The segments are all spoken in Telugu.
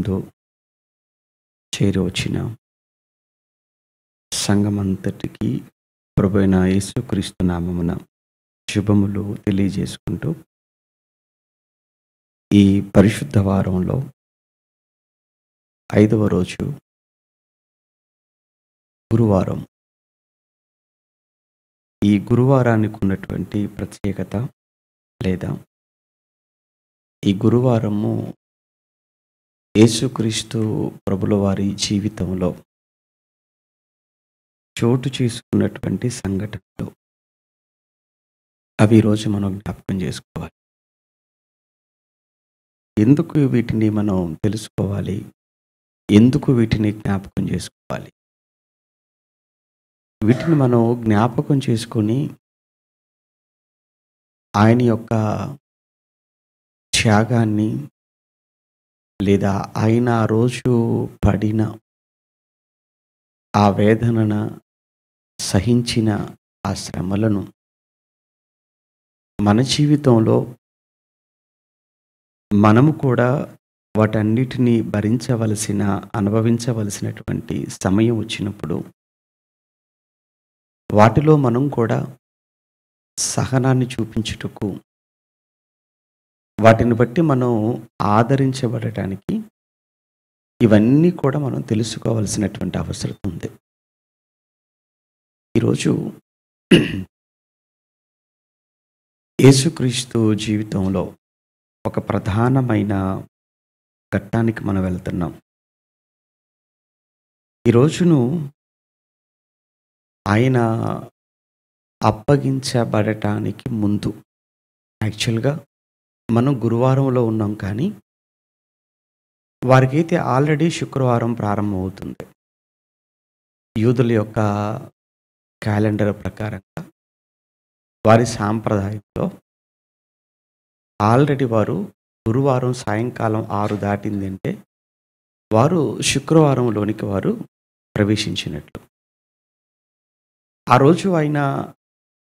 ముందు చేరి వచ్చిన సంఘమంతటికి ప్రభువైన యేసుక్రీస్తు నామమున శుభములు తెలియజేసుకుంటూ, ఈ పరిశుద్ధ వారంలో 5వ రోజు గురువారం. ఈ గురువారానికి ఉన్నటువంటి ప్రత్యేకత, లేదా ఈ గురువారము యేసుక్రీస్తు ప్రభుల వారి జీవితంలో చోటు చేసుకున్నటువంటి సంఘటనలు, అవి ఈరోజు మనం జ్ఞాపకం చేసుకోవాలి. ఎందుకు వీటిని మనం తెలుసుకోవాలి? ఎందుకు వీటిని జ్ఞాపకం చేసుకోవాలి? వీటిని మనం జ్ఞాపకం చేసుకొని ఆయన యొక్క త్యాగాన్ని, లేదా ఆయన ఆ రోజు పడిన ఆ వేదనను, సహించిన ఆ శ్రమలను మన జీవితంలో మనము కూడా వాటన్నిటినీ భరించవలసిన, అనుభవించవలసినటువంటి సమయం వచ్చినప్పుడు వాటిలో మనం కూడా సహనాన్ని చూపించుటకు, వాటిని బట్టి మనం ఆదరించబడటానికి ఇవన్నీ కూడా మనం తెలుసుకోవాల్సినటువంటి అవసరం ఉంది. ఈరోజు యేసుక్రీస్తు జీవితంలో ఒక ప్రధానమైన ఘట్టానికి మనం వెళ్తున్నాం. ఈ రోజును ఆయన అప్పగించబడటానికి ముందు, యాక్చువల్గా మనం గురువారంలో ఉన్నాం, కానీ వారికైతే ఆల్రెడీ శుక్రవారం ప్రారంభమవుతుంది. యూదుల యొక్క క్యాలెండర్ ప్రకారంగా, వారి సాంప్రదాయంలో ఆల్రెడీ వారు గురువారం సాయంకాలం 6 దాటిందంటే వారు శుక్రవారంలోనికి వారు ప్రవేశించినట్లు. ఆ రోజు ఆయన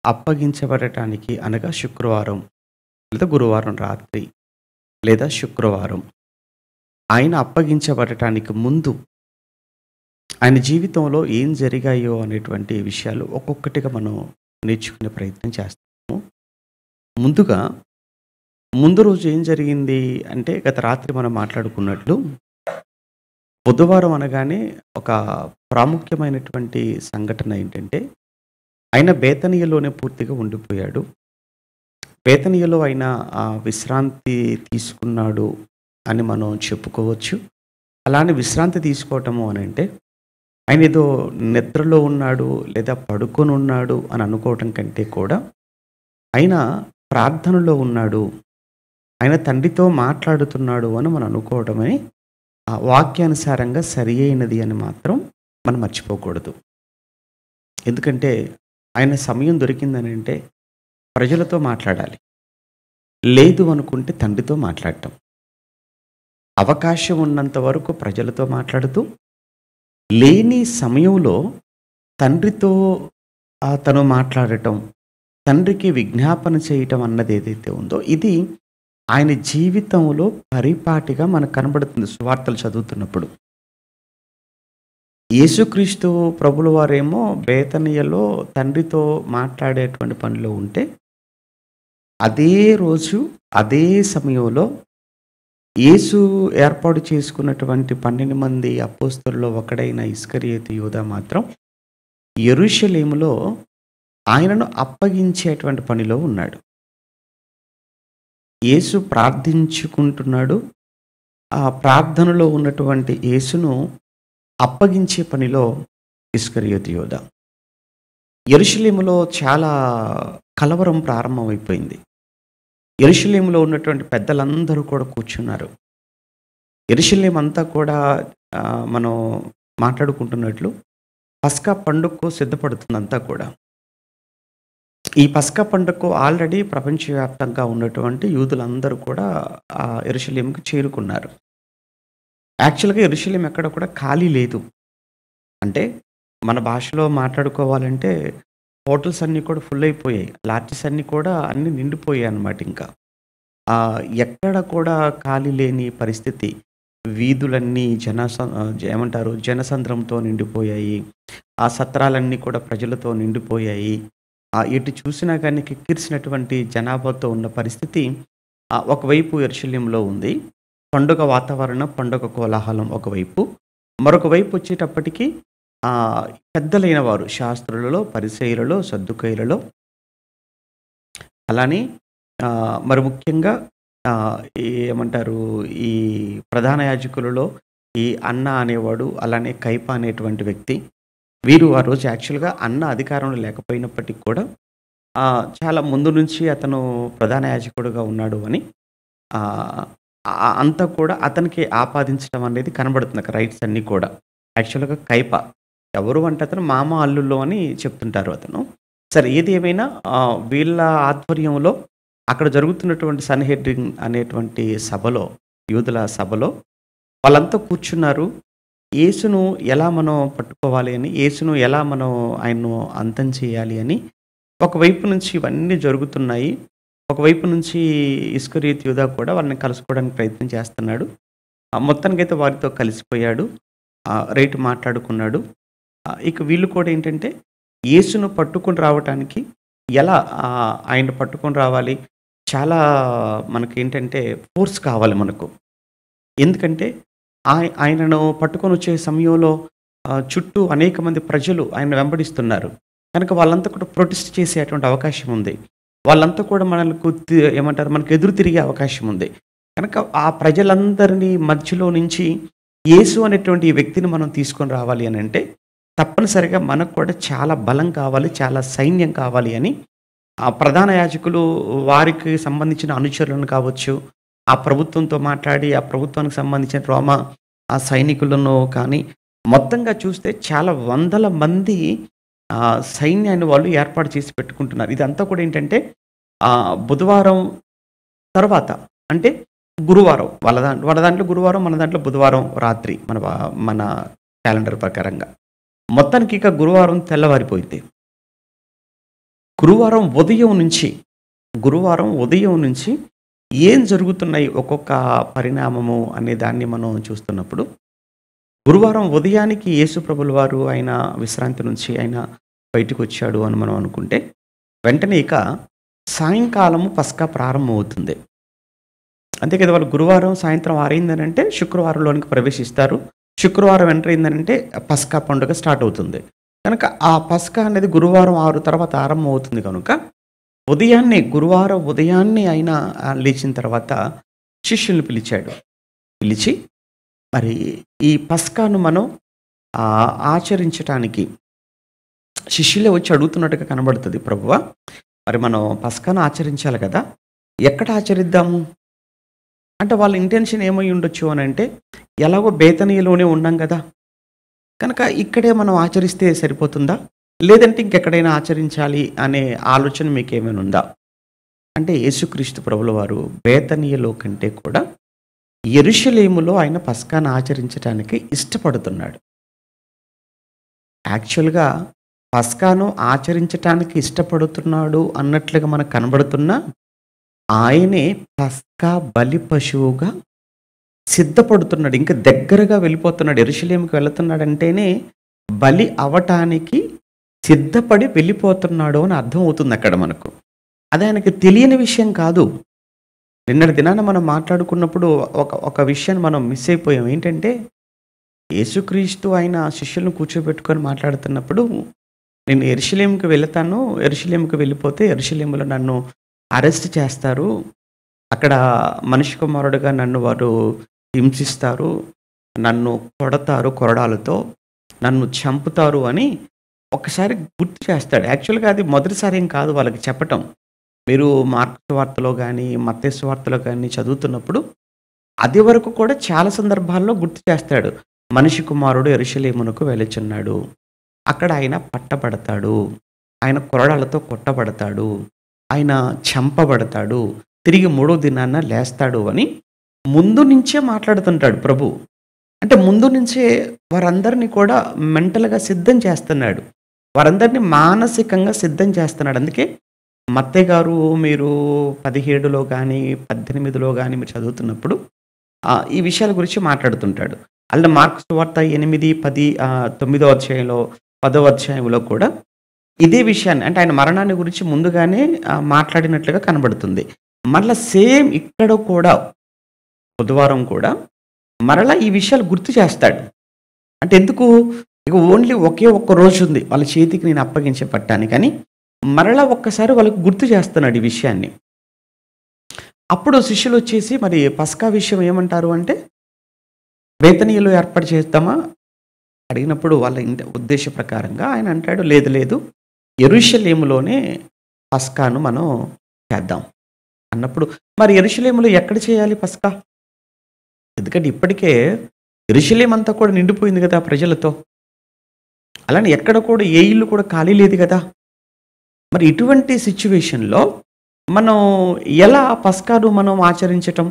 అప్పగించబడటానికి, అనగా శుక్రవారం లేదా గురువారం రాత్రి లేదా శుక్రవారం, ఆయన అప్పగించబడటానికి ముందు ఆయన జీవితంలో ఏం జరిగాయో అనేటువంటి విషయాలు ఒక్కొక్కటిగా మనం నేర్చుకునే ప్రయత్నం చేస్తాము. ముందుగా ముందు రోజు ఏం జరిగింది అంటే, గత రాత్రి మనం మాట్లాడుకున్నట్లు బుధవారం అనగానే ఒక ప్రాముఖ్యమైనటువంటి సంఘటన ఏంటంటే, ఆయన బేతనీయలోనే పూర్తిగా ఉండిపోయాడు. బేతనీయలో ఆయన విశ్రాంతి తీసుకున్నాడు అని మనం చెప్పుకోవచ్చు. అలానే విశ్రాంతి తీసుకోవటము అని అంటే, ఆయన ఏదో నిద్రలో ఉన్నాడు లేదా పడుకొని ఉన్నాడు అని అనుకోవటం కంటే కూడా, ఆయన ప్రార్థనలో ఉన్నాడు, ఆయన తండ్రితో మాట్లాడుతున్నాడు అని మనం అనుకోవడమే వాక్యానుసారంగా సరి అయినది అని మాత్రం మనం మర్చిపోకూడదు. ఎందుకంటే ఆయన సమయం దొరికిందని అంటే ప్రజలతో మాట్లాడాలి, లేదు అనుకుంటే తండ్రితో మాట్లాడటం. అవకాశం ఉన్నంత వరకు ప్రజలతో మాట్లాడుతూ, లేని సమయంలో తండ్రితో తను మాట్లాడటం, తండ్రికి విజ్ఞాపన చేయటం అన్నది ఏదైతే ఉందో, ఇది ఆయన జీవితంలో పరిపాటిగా మనకు కనబడుతుంది. సువార్తలు చదువుతున్నప్పుడు యేసుక్రీస్తు ప్రభుల వారేమో బేతనీయలో తండ్రితో మాట్లాడేటువంటి పనిలో ఉంటే, అదే రోజు అదే సమయంలో యేసు ఏర్పాటు చేసుకున్నటువంటి 12 మంది అపోస్తలుల్లో ఒకడైన ఇస్కరియోతు యూదా మాత్రం యెరూషలేములో ఆయనను అప్పగించేటువంటి పనిలో ఉన్నాడు. యేసు ప్రార్థించుకుంటున్నాడు. ఆ ప్రార్థనలో ఉన్నటువంటి యేసును అప్పగించే పనిలో ఇస్కరియోతు యూదా. యెరూషలేములో చాలా కలవరం ప్రారంభమైపోయింది. యెరూషలేములో ఉన్నటువంటి పెద్దలందరూ కూడా కూర్చున్నారు. యెరూషలేము అంతా కూడా మనం మాట్లాడుకుంటున్నట్లు పస్కా పండుగకు సిద్ధపడుతుందంతా కూడా. ఈ పస్కా పండుగకు ఆల్రెడీ ప్రపంచవ్యాప్తంగా ఉన్నటువంటి యూదులందరూ కూడా యెరూషలేముకు చేరుకున్నారు. యాక్చువల్గా యెరూషలేం ఎక్కడ కూడా ఖాళీ లేదు. అంటే మన భాషలో మాట్లాడుకోవాలంటే హోటల్స్ అన్నీ కూడా ఫుల్ అయిపోయాయి. లాడ్జెస్ అన్నీ కూడా అన్నీ నిండిపోయాయి అన్నమాట. ఇంకా ఎక్కడ కూడా ఖాళీ లేని పరిస్థితి. వీధులన్నీ ఏమంటారు జనసంద్రంతో నిండిపోయాయి. ఆ సత్రాలన్నీ కూడా ప్రజలతో నిండిపోయాయి. ఎటు చూసినా కానీ కిక్కిరిసినటువంటి జనాభాతో ఉన్న పరిస్థితి ఒకవైపు యెరూషలేములో ఉంది. పండుగ వాతావరణం, పండుగ కోలాహలం ఒకవైపు. మరొక వైపు వచ్చేటప్పటికి పెద్దలైన వారు శాస్త్రులలో, పరిసయ్యులలో, సద్దూకయ్యులలో, అలానే మరి ముఖ్యంగా ఏమంటారు ఈ ప్రధాన యాజకులలో ఈ అన్న అనేవాడు, అలానే కయప అనేటువంటి వ్యక్తి. వీరు ఆ రోజు యాక్చువల్‌గా అన్న అధికారంలో లేకపోయినప్పటికి కూడా చాలా ముందు నుంచి అతను ప్రధాన యాజకుడుగా ఉన్నాడు అని అంతా కూడా అతనికి ఆపాదించడం అనేది కనబడుతుంది. అక్కడ రైట్స్ అన్నీ కూడా. యాక్చువల్‌గా కయప ఎవరు అంటే అతను మామ అల్లుళ్ళు అని చెప్తుంటారు అతను. సరే ఏది ఏమైనా వీళ్ళ ఆధ్వర్యంలో అక్కడ జరుగుతున్నటువంటి సన్‌హెడ్రిన్ అనేటువంటి సభలో, యూదుల సభలో వాళ్ళంతా కూర్చున్నారు. యేసును ఎలా మనం పట్టుకోవాలి అని, యేసును ఎలా మనం ఆయన్ను అంతం చేయాలి అని ఒకవైపు నుంచి ఇవన్నీ జరుగుతున్నాయి. ఒకవైపు నుంచి ఇస్కరియోతు యూదా కూడా వాళ్ళని కలుసుకోవడానికి ప్రయత్నం చేస్తున్నాడు. మొత్తానికైతే వారితో కలిసిపోయాడు. రైట్ మాట్లాడుకున్నాడు. ఇక వీళ్ళు కూడా ఏంటంటే యేసును పట్టుకొని రావటానికి ఎలా ఆయన్ని పట్టుకొని రావాలి, చాలా మనకేంటంటే ఫోర్స్ కావాలి మనకు. ఎందుకంటే ఆయనను పట్టుకొని వచ్చే సమయంలో చుట్టూ అనేక మంది ప్రజలు ఆయన వెంబడిస్తున్నారు. కనుక వాళ్ళంతా కూడా ప్రొటెస్ట్ చేసేటువంటి అవకాశం ఉంది. వాళ్ళంతా కూడా మనకు ఏమంటారు మనకు ఎదురు తిరిగే అవకాశం ఉంది. కనుక ఆ ప్రజలందరినీ మధ్యలో నుంచి యేసు అనేటువంటి ఈ వ్యక్తిని మనం తీసుకొని రావాలి అని అంటే తప్పనిసరిగా మనకు కూడా చాలా బలం కావాలి, చాలా సైన్యం కావాలి అని ఆ ప్రధాన యాజకులు వారికి సంబంధించిన అనుచరులను కావచ్చు, ఆ ప్రభుత్వంతో మాట్లాడి ఆ ప్రభుత్వానికి సంబంధించిన రోమా ఆ సైనికులను కానీ మొత్తంగా చూస్తే చాలా వందల మంది సైన్యాన్ని వాళ్ళు ఏర్పాటు చేసి పెట్టుకుంటున్నారు. ఇదంతా కూడా ఏంటంటే బుధవారం తర్వాత అంటే గురువారం వాళ్ళ దాంట్లో గురువారం, మన దాంట్లో బుధవారం రాత్రి మన క్యాలెండర్ ప్రకారంగా. మొత్తానికి ఇక గురువారం తెల్లవారిపోయింది. గురువారం ఉదయం నుంచి ఏం జరుగుతున్నాయి ఒక్కొక్క పరిణామము అనే దాన్ని మనం చూస్తున్నప్పుడు గురువారం ఉదయానికి యేసు ప్రభుల వారు ఆయన విశ్రాంతి నుంచి ఆయన బయటకు వచ్చాడు అని మనం అనుకుంటే వెంటనే ఇక సాయంకాలము పస్కా ప్రారంభం అవుతుంది. అంతే కదా, వాళ్ళు గురువారం సాయంత్రం 6 అయిందనంటే శుక్రవారంలోనికి ప్రవేశిస్తారు. శుక్రవారం ఎంటర్ అయిందనంటే పస్కా పండుగ స్టార్ట్ అవుతుంది. కనుక ఆ పస్కా అనేది గురువారం 6 తర్వాత ఆరంభం అవుతుంది. కనుక గురువారం ఉదయాన్నే ఆయన లేచిన తర్వాత శిష్యుల్ని పిలిచి మరి ఈ పస్కాను మనం ఆచరించటానికి శిష్యులే వచ్చి అడుగుతున్నట్టుగా కనబడుతుంది. ప్రభువా, మరి మనం పస్కాను ఆచరించాలి కదా, ఎక్కడ ఆచరిద్దాము అంటే వాళ్ళ ఇంటెన్షన్ ఏమై ఉండొచ్చు అని అంటే ఎలాగో బేతనీయలోనే ఉన్నాం కదా, కనుక ఇక్కడే మనం ఆచరిస్తే సరిపోతుందా, లేదంటే ఇంకెక్కడైనా ఆచరించాలి అనే ఆలోచన మీకు ఏమైనా ఉందా అంటే యేసుక్రీస్తు ప్రభుల వారు బేతనీయలో కంటే కూడా యెరూషలేములో ఆయన పస్కాను ఆచరించడానికి ఇష్టపడుతున్నాడు. యాక్చువల్గా పస్కాను ఆచరించటానికి ఇష్టపడుతున్నాడు అన్నట్లుగా మనకు కనబడుతున్నా ఆయనే పస్కా బలి పశువుగా సిద్ధపడుతున్నాడు. ఇంకా దగ్గరగా వెళ్ళిపోతున్నాడు. యెరూషలేముకి వెళుతున్నాడంటేనే బలి అవటానికి సిద్ధపడి వెళ్ళిపోతున్నాడు అని అర్థం అవుతుంది అక్కడ మనకు. అది ఆయనకి తెలియని విషయం కాదు. నిన్నటి దినాన మనం మాట్లాడుకున్నప్పుడు ఒక విషయాన్ని మనం మిస్ అయిపోయాం. ఏంటంటే యేసుక్రీస్తు ఆయన శిష్యులను కూర్చోబెట్టుకొని మాట్లాడుతున్నప్పుడు నేను యెరూషలేముకి వెళతాను, యెరూషలేముకి వెళ్ళిపోతే యెరూషలేములో నన్ను అరెస్ట్ చేస్తారు, అక్కడ మనిషి కుమారుడుగా నన్ను వారు హింసిస్తారు, నన్ను కొడతారు, కొరడాలతో నన్ను చంపుతారు అని ఒకసారి గుర్తు చేస్తాడు. యాక్చువల్గా అది మొదటిసారి ఏం కాదు వాళ్ళకి చెప్పటం. మీరు మార్కు సువార్తలో కానీ మత్తయి సువార్తలో కానీ చదువుతున్నప్పుడు అది వరకు కూడా చాలా సందర్భాల్లో గుర్తు చేస్తాడు. మనిషి కుమారుడు యెరూషలేమునకు వెళుచున్నాడు, అక్కడ ఆయన పట్టబడతాడు, ఆయన కొరడాలతో కొట్టబడతాడు, ఆయన చంపబడతాడు, తిరిగి 3వ దినాన లేస్తాడు అని ముందు నుంచే మాట్లాడుతుంటాడు ప్రభు. అంటే ముందు నుంచే వారందరినీ కూడా మెంటల్గా సిద్ధం చేస్తున్నాడు, వారందరినీ మానసికంగా సిద్ధం చేస్తున్నాడు. అందుకే మత్తయి గారు మీరు 17లో కానీ 18లో కానీ మీరు చదువుతున్నప్పుడు ఈ విషయాల గురించి మాట్లాడుతుంటాడు. అలా మార్కు సువార్త 8, 10 9 అధ్యాయంలో, 10 అధ్యాయంలో కూడా ఇదే విషయాన్ని అంటే ఆయన మరణాన్ని గురించి ముందుగానే మాట్లాడినట్లుగా కనబడుతుంది. మరలా సేమ్ ఇక్కడ కూడా బుధవారం కూడా మరలా ఈ విషయాలు గుర్తు చేస్తాడు. అంటే ఎందుకు? ఇక ఓన్లీ ఒకే ఒక్క రోజుంది వాళ్ళ చేతికి నేను అప్పగించే పట్టానికని మరలా ఒక్కసారి వాళ్ళకి గుర్తు చేస్తున్నాడు ఈ విషయాన్ని. అప్పుడు శిష్యులొచ్చేసి మరి పస్కా విషయం ఏమంటారు అంటే, బేతనీలో ఏర్పాటు చేద్దామా? అడిగినప్పుడు వాళ్ళ ఉద్దేశ ప్రకారంగా ఆయన అంటాడు, లేదు లేదు యెరూషలేములోనే పస్కాను మనం చేద్దాం అన్నప్పుడు, మరి యెరూషలేములో ఎక్కడ చేయాలి పస్కా? ఎందుకంటే ఇప్పటికే యెరూషలేం అంతా కూడా నిండిపోయింది కదా ప్రజలతో. అలానే ఎక్కడ కూడా ఏ ఇల్లు కూడా ఖాళీ లేదు కదా. మరి ఇటువంటి సిచ్యువేషన్‌లో మనం ఎలా పస్కాను మనం ఆచరించటం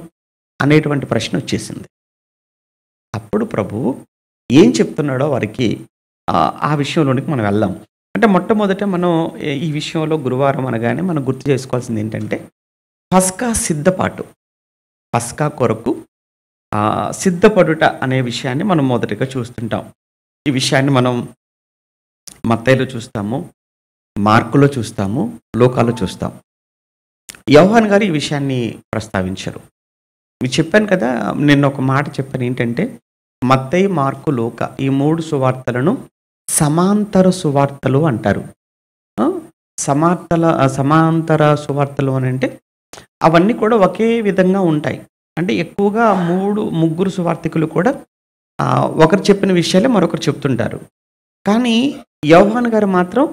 అనేటువంటి ప్రశ్న వచ్చేసింది. అప్పుడు ప్రభువు ఏం చెప్తున్నాడో వారికి ఆ విషయంలోనికి మనం వెళ్దాం. అంటే మొట్టమొదట మనం ఈ విషయంలో గురువారం అనగానే మనం గుర్తు చేసుకోవాల్సింది ఏంటంటే, పస్కా సిద్ధపాటు. పస్కా కొరకు సిద్ధపడుట అనే విషయాన్ని మనం మొదటిగా చూస్తుంటాం. ఈ విషయాన్ని మనం మత్తయిలో చూస్తాము, మార్కులో చూస్తాము, లూకాలో చూస్తాం. యోహాను గారు ఈ విషయాన్ని ప్రస్తావించరు. మీకు చెప్పాను కదా, నిన్న ఒక మాట చెప్పాను ఏంటంటే, మత్తయి, మార్కు, లూకా ఈ 3 సువార్తలను సమాంతర సువార్తలు అంటారు. సమాంతర సువార్తలు అని అంటే అవన్నీ కూడా ఒకే విధంగా ఉంటాయి. అంటే ఎక్కువగా ముగ్గురు సువార్తికులు కూడా ఒకరు చెప్పిన విషయాలే మరొకరు చెప్తుంటారు. కానీ యోహాను గారు మాత్రం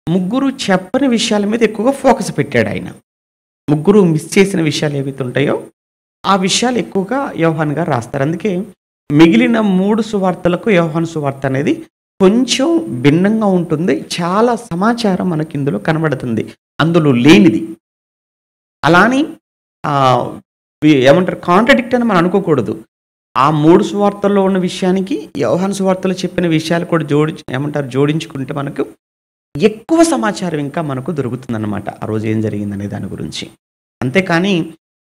ముగ్గురు చెప్పని విషయాల మీద ఎక్కువగా ఫోకస్ పెట్టాడు ఆయన. ముగ్గురు మిస్ చేసిన విషయాలు ఏవైతే ఉంటాయో ఆ విషయాలు ఎక్కువగా యోహాను గారు రాస్తారు. అందుకే మిగిలిన 3 సువార్తలకు యోహాను సువార్త అనేది కొంచెం భిన్నంగా ఉంటుంది. చాలా సమాచారం మనకి ఇందులో కనబడుతుంది, అందులో లేనిది. అలాని ఏమంటారు, కాంట్రడిక్ట్ అని మనం అనుకోకూడదు. ఆ 3 సువార్తల్లో ఉన్న విషయానికి యోహాను సువార్తలో చెప్పిన విషయాలు కూడా జోడించుకుంటే మనకు ఎక్కువ సమాచారం ఇంకా మనకు దొరుకుతుందన్నమాట, ఆ రోజు ఏం జరిగిందనే దాని గురించి. అంతేకాని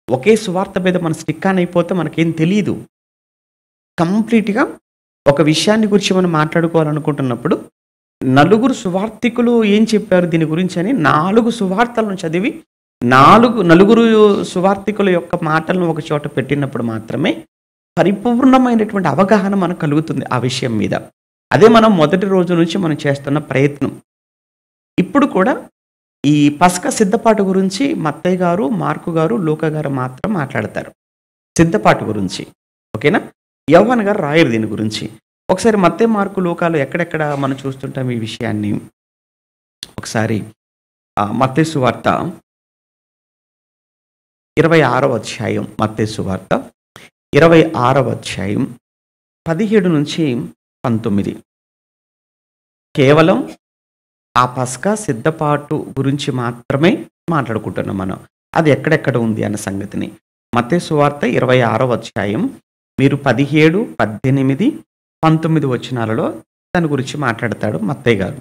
ఒకే సువార్త మీద మనం స్టిక్ ఆన్ అయిపోతే మనకేం తెలియదు. కంప్లీట్గా ఒక విషయాన్ని గురించి మనం మాట్లాడుకోవాలనుకుంటున్నప్పుడు నలుగురు సువార్తికులు ఏం చెప్పారు దీని గురించి అని 4 సువార్తలను చదివి నలుగురు సువార్తికుల యొక్క మాటలను ఒక చోట పెట్టినప్పుడు మాత్రమే పరిపూర్ణమైనటువంటి అవగాహన మనకు కలుగుతుంది ఆ విషయం మీద. అదే మనం మొదటి రోజు నుంచి మనం చేస్తున్న ప్రయత్నం. ఇప్పుడు కూడా ఈ పస్కా సిద్ధపాటు గురించి మత్తయి గారు, మార్కు గారు, లూకా గారు మాత్రం మాట్లాడతారు సిద్ధపాటు గురించి. ఓకేనా? యోహాను గారు రాయరు దీని గురించి. ఒకసారి మత్తయి, మార్కు, లూకాలో ఎక్కడెక్కడ మనం చూస్తుంటాం ఈ విషయాన్ని. ఒకసారి మత్తయి సువార్త 26వ అధ్యాయం, మత్తయి సువార్త 26వ అధ్యాయం 17 నుంచి 19. కేవలం ఆ పస్కా సిద్ధపాటు గురించి మాత్రమే మాట్లాడుకుంటున్నాం మనం. అది ఎక్కడెక్కడ ఉంది అన్న సంగతిని. మత్తయి సువార్త 26వ అధ్యాయం మీరు 17, 18, 19 వచనాలలో దాని గురించి మాట్లాడతాడు మత్తయి గారు.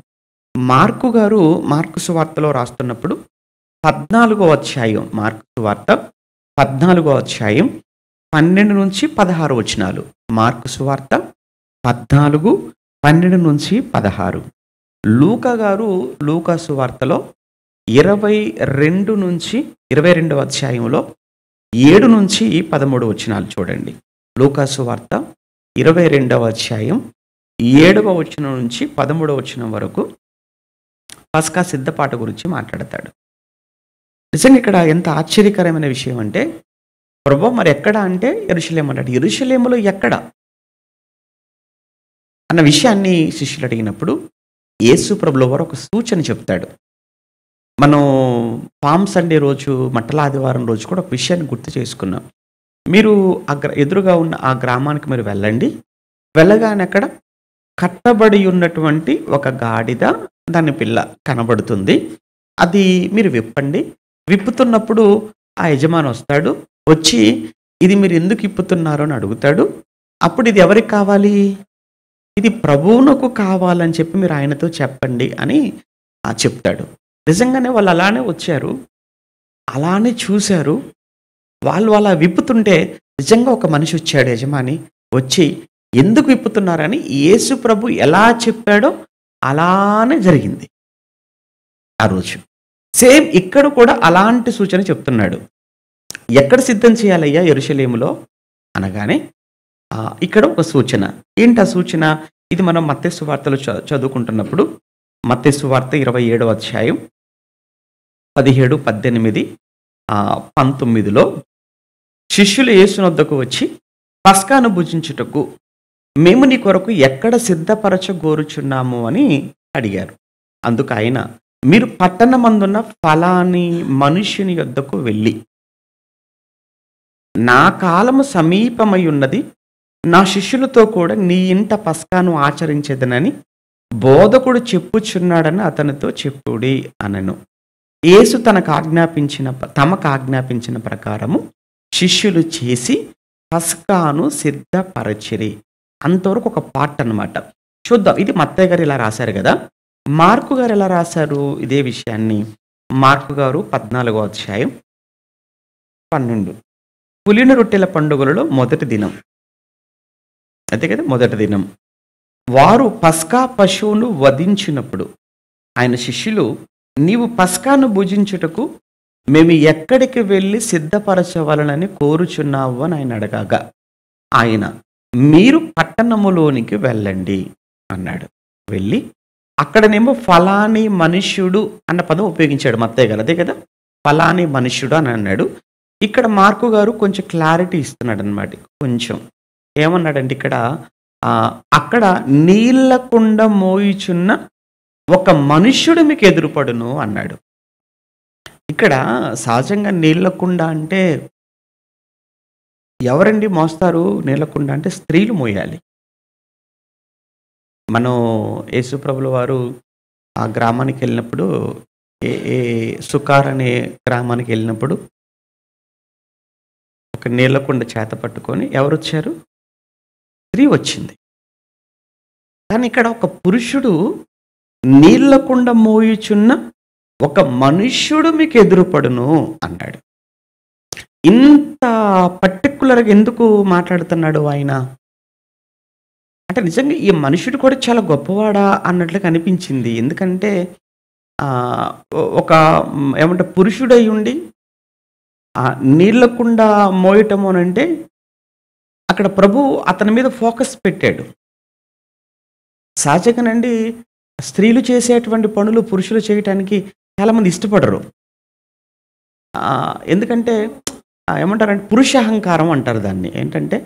మార్కు గారు మార్కు సువార్తలో రాస్తున్నప్పుడు 14వ అధ్యాయం, మార్కు సువార్త 14వ అధ్యాయం 12 నుంచి 16 వచనాలు. మార్కు సువార్త 14, 12 నుంచి 16. లూకా గారు లూకా సువార్తలో 22 నుంచి 22వ అధ్యాయంలో 7 నుంచి 13 వచనాలు చూడండి. లూకా సువార్త 22వ అధ్యాయం 7వ వచనం నుంచి 13వ వచనం వరకు పస్కా సిద్ధపాటు గురించి మాట్లాడతాడు. నిజంగా ఇక్కడ ఎంత ఆశ్చర్యకరమైన విషయం అంటే, ప్రభువా మరి ఎక్కడ అంటే యెరూషలేము అన్నాడు. యెరూషలేములో ఎక్కడ అన్న విషయాన్ని శిష్యులు అడిగినప్పుడు యేసు ప్రభుల వారు ఒక సూచన చెప్తాడు. మనం పామ్ సండే రోజు, మట్టల ఆదివారం రోజు కూడా ఒక విషయాన్ని గుర్తు చేసుకున్నాం. మీరు ఎదురుగా ఉన్న ఆ గ్రామానికి మీరు వెళ్ళండి. వెళ్ళగానే అక్కడ కట్టబడి ఉన్నటువంటి ఒక గాడిద, దాని పిల్ల కనబడుతుంది. అది మీరు విప్పండి. విప్పుతున్నప్పుడు ఆ యజమాని వస్తాడు. వచ్చి ఇది మీరు ఎందుకు ఇప్పుతున్నారు అని అడుగుతాడు. అప్పుడు ఇది ఎవరికి కావాలి? ఇది ప్రభువునకు కావాలని చెప్పి మీరు ఆయనతో చెప్పండి అని చెప్తాడు. నిజంగానే వాళ్ళు అలానే వచ్చారు, అలానే చూశారు. వాళ్ళు అలా విప్పుతుంటే నిజంగా ఒక మనిషి వచ్చాడు యజమాని. వచ్చి ఎందుకు విప్పుతున్నారని యేసు ప్రభు ఎలా చెప్పాడో అలానే జరిగింది ఆ రోజు. సేమ్ ఇక్కడ కూడా అలాంటి సూచన చెప్తున్నాడు. ఎక్కడ సిద్ధం చేయాలయ్యా యెరూషలేములో అనగానే ఇక్కడ ఒక సూచన. ఏంటి ఆ సూచన? ఇది మనం మత్తయి సువార్తలో చదువుకుంటున్నప్పుడు మత్తయి సువార్త 27వ అధ్యాయం 17, 18, 19లో శిష్యులు యేసునొద్దకు వచ్చి పస్కాను భుజించుటకు మేము నీ కొరకు ఎక్కడ సిద్ధపరచగోరుచున్నాము అని అడిగారు. అందుకు ఆయన, మీరు పట్టణమందున్న ఫలాని మనుష్యుని యొద్దకు వెళ్ళి, నా కాలము సమీపమై ఉన్నది, నా శిష్యులతో కూడా నీ ఇంట పస్కాను ఆచరించేదనని బోధకుడు చెప్పుచున్నాడని అతనితో చెప్పుడి అనెను. యేసు తమకు ఆజ్ఞాపించిన ప్రకారము శిష్యులు చేసి పస్కాను సిద్ధపరచిరి. అంతవరకు ఒక పార్ట్ అన్నమాట. చూద్దాం. ఇది మత్తయి గారు ఇలా రాశారు కదా. మార్కు గారు ఎలా రాశారు ఇదే విషయాన్ని? మార్కు గారు 14వ అధ్యాయం 12. పులిన రొట్టెల పండుగలలో మొదటి దినం, అంతే కదా, మొదటి దినం వారు పస్కా పశువును వధించినప్పుడు ఆయన శిష్యులు, నీవు పస్కాను భుజించుటకు మేము ఎక్కడికి వెళ్ళి సిద్ధపరచవలనని కోరుచున్నావు అని ఆయన అడగగా ఆయన, మీరు పట్టణములోనికి వెళ్ళండి అన్నాడు. వెళ్ళి అక్కడనేమో ఫలాని మనుష్యుడు అన్న పదం ఉపయోగించాడు మత్తయ్య గారు, అదే కదా, ఫలాని మనుష్యుడు అని అన్నాడు. ఇక్కడ మార్కు గారు కొంచెం క్లారిటీ ఇస్తున్నాడు అనమాట. కొంచెం ఏమన్నాడంటే ఇక్కడ అక్కడ నీళ్ళ కుండ మోయిచున్న ఒక మనుష్యుడు మీకు ఎదురుపడును అన్నాడు. ఇక్కడ సహజంగా నీళ్ళ కుండ అంటే ఎవరండి మోస్తారు? నీళ్ళ కుండ అంటే స్త్రీలు మోయాలి. మనం యేసుప్రభుల వారు ఆ గ్రామానికి వెళ్ళినప్పుడు, ఏ సుకార్ అనే గ్రామానికి వెళ్ళినప్పుడు ఒక నీళ్ళ కుండ చేత పట్టుకొని ఎవరు వచ్చారు? స్త్రీ వచ్చింది. కానీ ఇక్కడ ఒక పురుషుడు నీళ్ళ కుండ మోయుచున్న ఒక మనుష్యుడు మీకు ఎదురుపడును అన్నాడు. ఇంత పర్టికులర్గా ఎందుకు మాట్లాడుతున్నాడు ఆయన అంటే, నిజంగా ఈ మనుషుడు కూడా చాలా గొప్పవాడా అన్నట్లుగా అనిపించింది. ఎందుకంటే ఒక ఏమంటే పురుషుడై ఉండి నీళ్ళ కుండ మోయటము అంటే అక్కడ ప్రభు అతని మీద ఫోకస్ పెట్టాడు. సహజంగానండి స్త్రీలు చేసేటువంటి పనులు పురుషులు చేయటానికి చాలామంది ఇష్టపడరు. ఎందుకంటే ఏమంటారంటే పురుష అహంకారం అంటారు దాన్ని. ఏంటంటే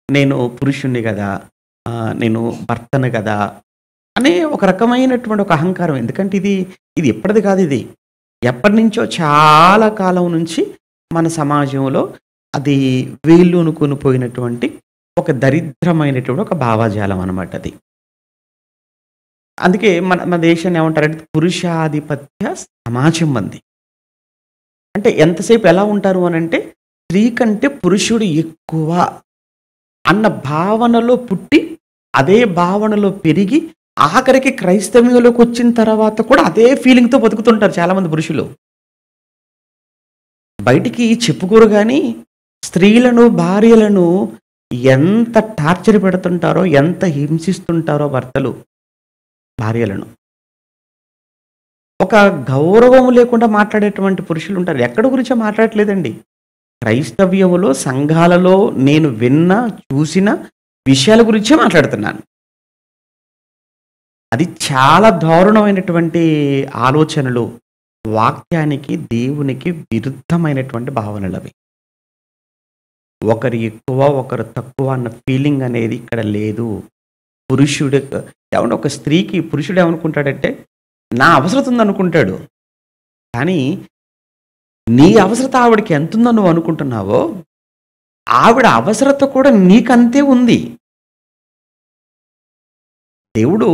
నేను పురుషుణ్ణి కదా, నేను భర్తను కదా అనే ఒక రకమైనటువంటి ఒక అహంకారం. ఎందుకంటే ఇది ఎప్పటిది కాదు, ఇది ఎప్పటి నుంచో చాలా కాలం నుంచి మన సమాజంలో అది వేళ్ళూను కొనిపోయినటువంటి ఒక దరిద్రమైనటువంటి ఒక భావజాలం అనమాట అది. అందుకే మన దేశాన్ని ఏమంటారంటే పురుషాధిపత్య సమాజం మంది. అంటే ఎంతసేపు ఎలా ఉంటారు అని అంటే స్త్రీ కంటే పురుషుడు ఎక్కువ అన్న భావనలో పుట్టి, అదే భావనలో పెరిగి, ఆఖరికి క్రైస్తవ్యంలోకి వచ్చిన తర్వాత కూడా అదే ఫీలింగ్తో బతుకుతుంటారు చాలామంది పురుషులు. బయటికి చెప్పుకోరు కానీ స్త్రీలను, భార్యలను ఎంత టార్చర్ పెడుతుంటారో, ఎంత హింసిస్తుంటారో భర్తలు భార్యలను. ఒక గౌరవం లేకుండా మాట్లాడేటువంటి పురుషులు ఉంటారు. ఎక్కడ గురించో మాట్లాడట్లేదండి. క్రైస్తవ్యములో, సంఘాలలో నేను విన్న, చూసిన విషయాల గురించే మాట్లాడుతున్నాను. అది చాలా దారుణమైనటువంటి ఆలోచనలు, వాక్యానికి, దేవునికి విరుద్ధమైనటువంటి భావనలు అవి. ఒకరు ఎక్కువ, ఒకరు తక్కువ అన్న ఫీలింగ్ అనేది ఇక్కడ లేదు. పురుషుడు ఏమన్నా ఒక స్త్రీకి పురుషుడు ఏమనుకుంటాడంటే నా అవసరత ఉందనుకుంటాడు. కానీ నీ అవసరత ఆవిడకి ఎంత ఉందో నువ్వు అనుకుంటున్నావో, ఆవిడ అవసరత కూడా నీకంతే ఉంది. దేవుడు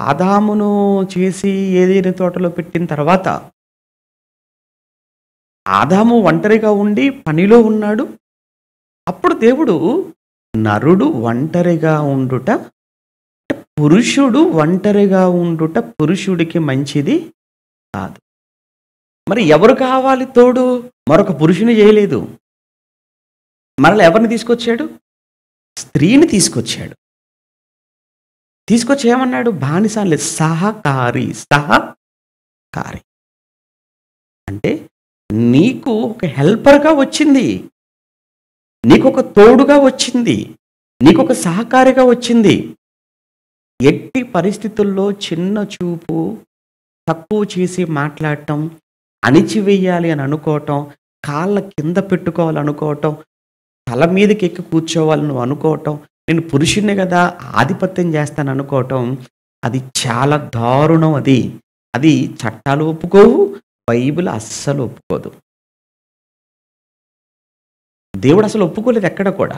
ఆదామును చేసి ఏదేని తోటలో పెట్టిన తర్వాత ఆదాము ఒంటరిగా ఉండి పనిలో ఉన్నాడు. అప్పుడు దేవుడు నరుడు ఒంటరిగా ఉండుట, పురుషుడు ఒంటరిగా ఉండుట పురుషుడికి మంచిది కాదు. మరి ఎవరు కావాలి తోడు? మరొక పురుషుని చేయలేదు. మరలా ఎవరిని తీసుకొచ్చాడు? స్త్రీని తీసుకొచ్చాడు. తీసుకొచ్చి ఏమన్నాడు? బానిస అనలేదు, సహకారి. సహకారి అంటే నీకు ఒక హెల్పర్‌గా వచ్చింది. నీకొక తోడుగా వచ్చింది. నీకొక సహకారిగా వచ్చింది. ఎట్టి పరిస్థితుల్లో చిన్న చూపు, తక్కువ చేసి మాట్లాడటం, అణిచివేయాలి అని అనుకోవటం, కాళ్ళ కింద పెట్టుకోవాలనుకోవటం, తల మీదకి ఎక్కి కూర్చోవాలని నువ్వు అనుకోవటం, నేను పురుషుడినే కదా ఆధిపత్యం చేస్తాను అనుకోవటం, అది చాలా దారుణం అది. అది చట్టాలు ఒప్పుకోవు, బైబిల్ అస్సలు ఒప్పుకోదు. దేవుడు అసలు ఒప్పుకోలేదు ఎక్కడ కూడా.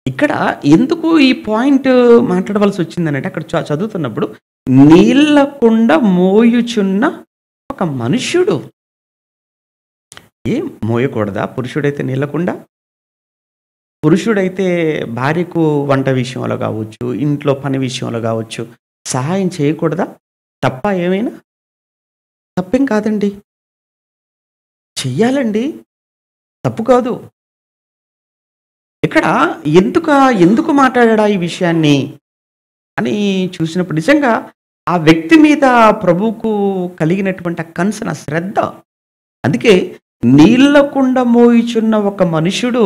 ఇక్కడ ఎందుకు ఈ పాయింట్ మాట్లాడవలసి వచ్చిందనంటే అక్కడ చదువుతున్నప్పుడు నీళ్ళ కుండ మోయుచున్న ఒక మనుష్యుడు. ఏం మోయకూడదా పురుషుడైతే నీళ్ళ కుండ? పురుషుడైతే భార్యకు వంట విషయంలో కావచ్చు, ఇంట్లో పని విషయంలో కావచ్చు సహాయం చేయకూడదా? తప్ప ఏమైనా? తప్పేం కాదండి, చెయ్యాలండి, తప్పు కాదు. ఇక్కడ ఎందుకు మాట్లాడా ఈ విషయాన్ని అని చూసినప్పుడు నిజంగా ఆ వ్యక్తి మీద ప్రభువుకు కలిగినటువంటి ఆ కన్సర్న్, ఆ శ్రద్ధ. అందుకే నీళ్ళ కుండ మోయిచున్న ఒక మనుషుడు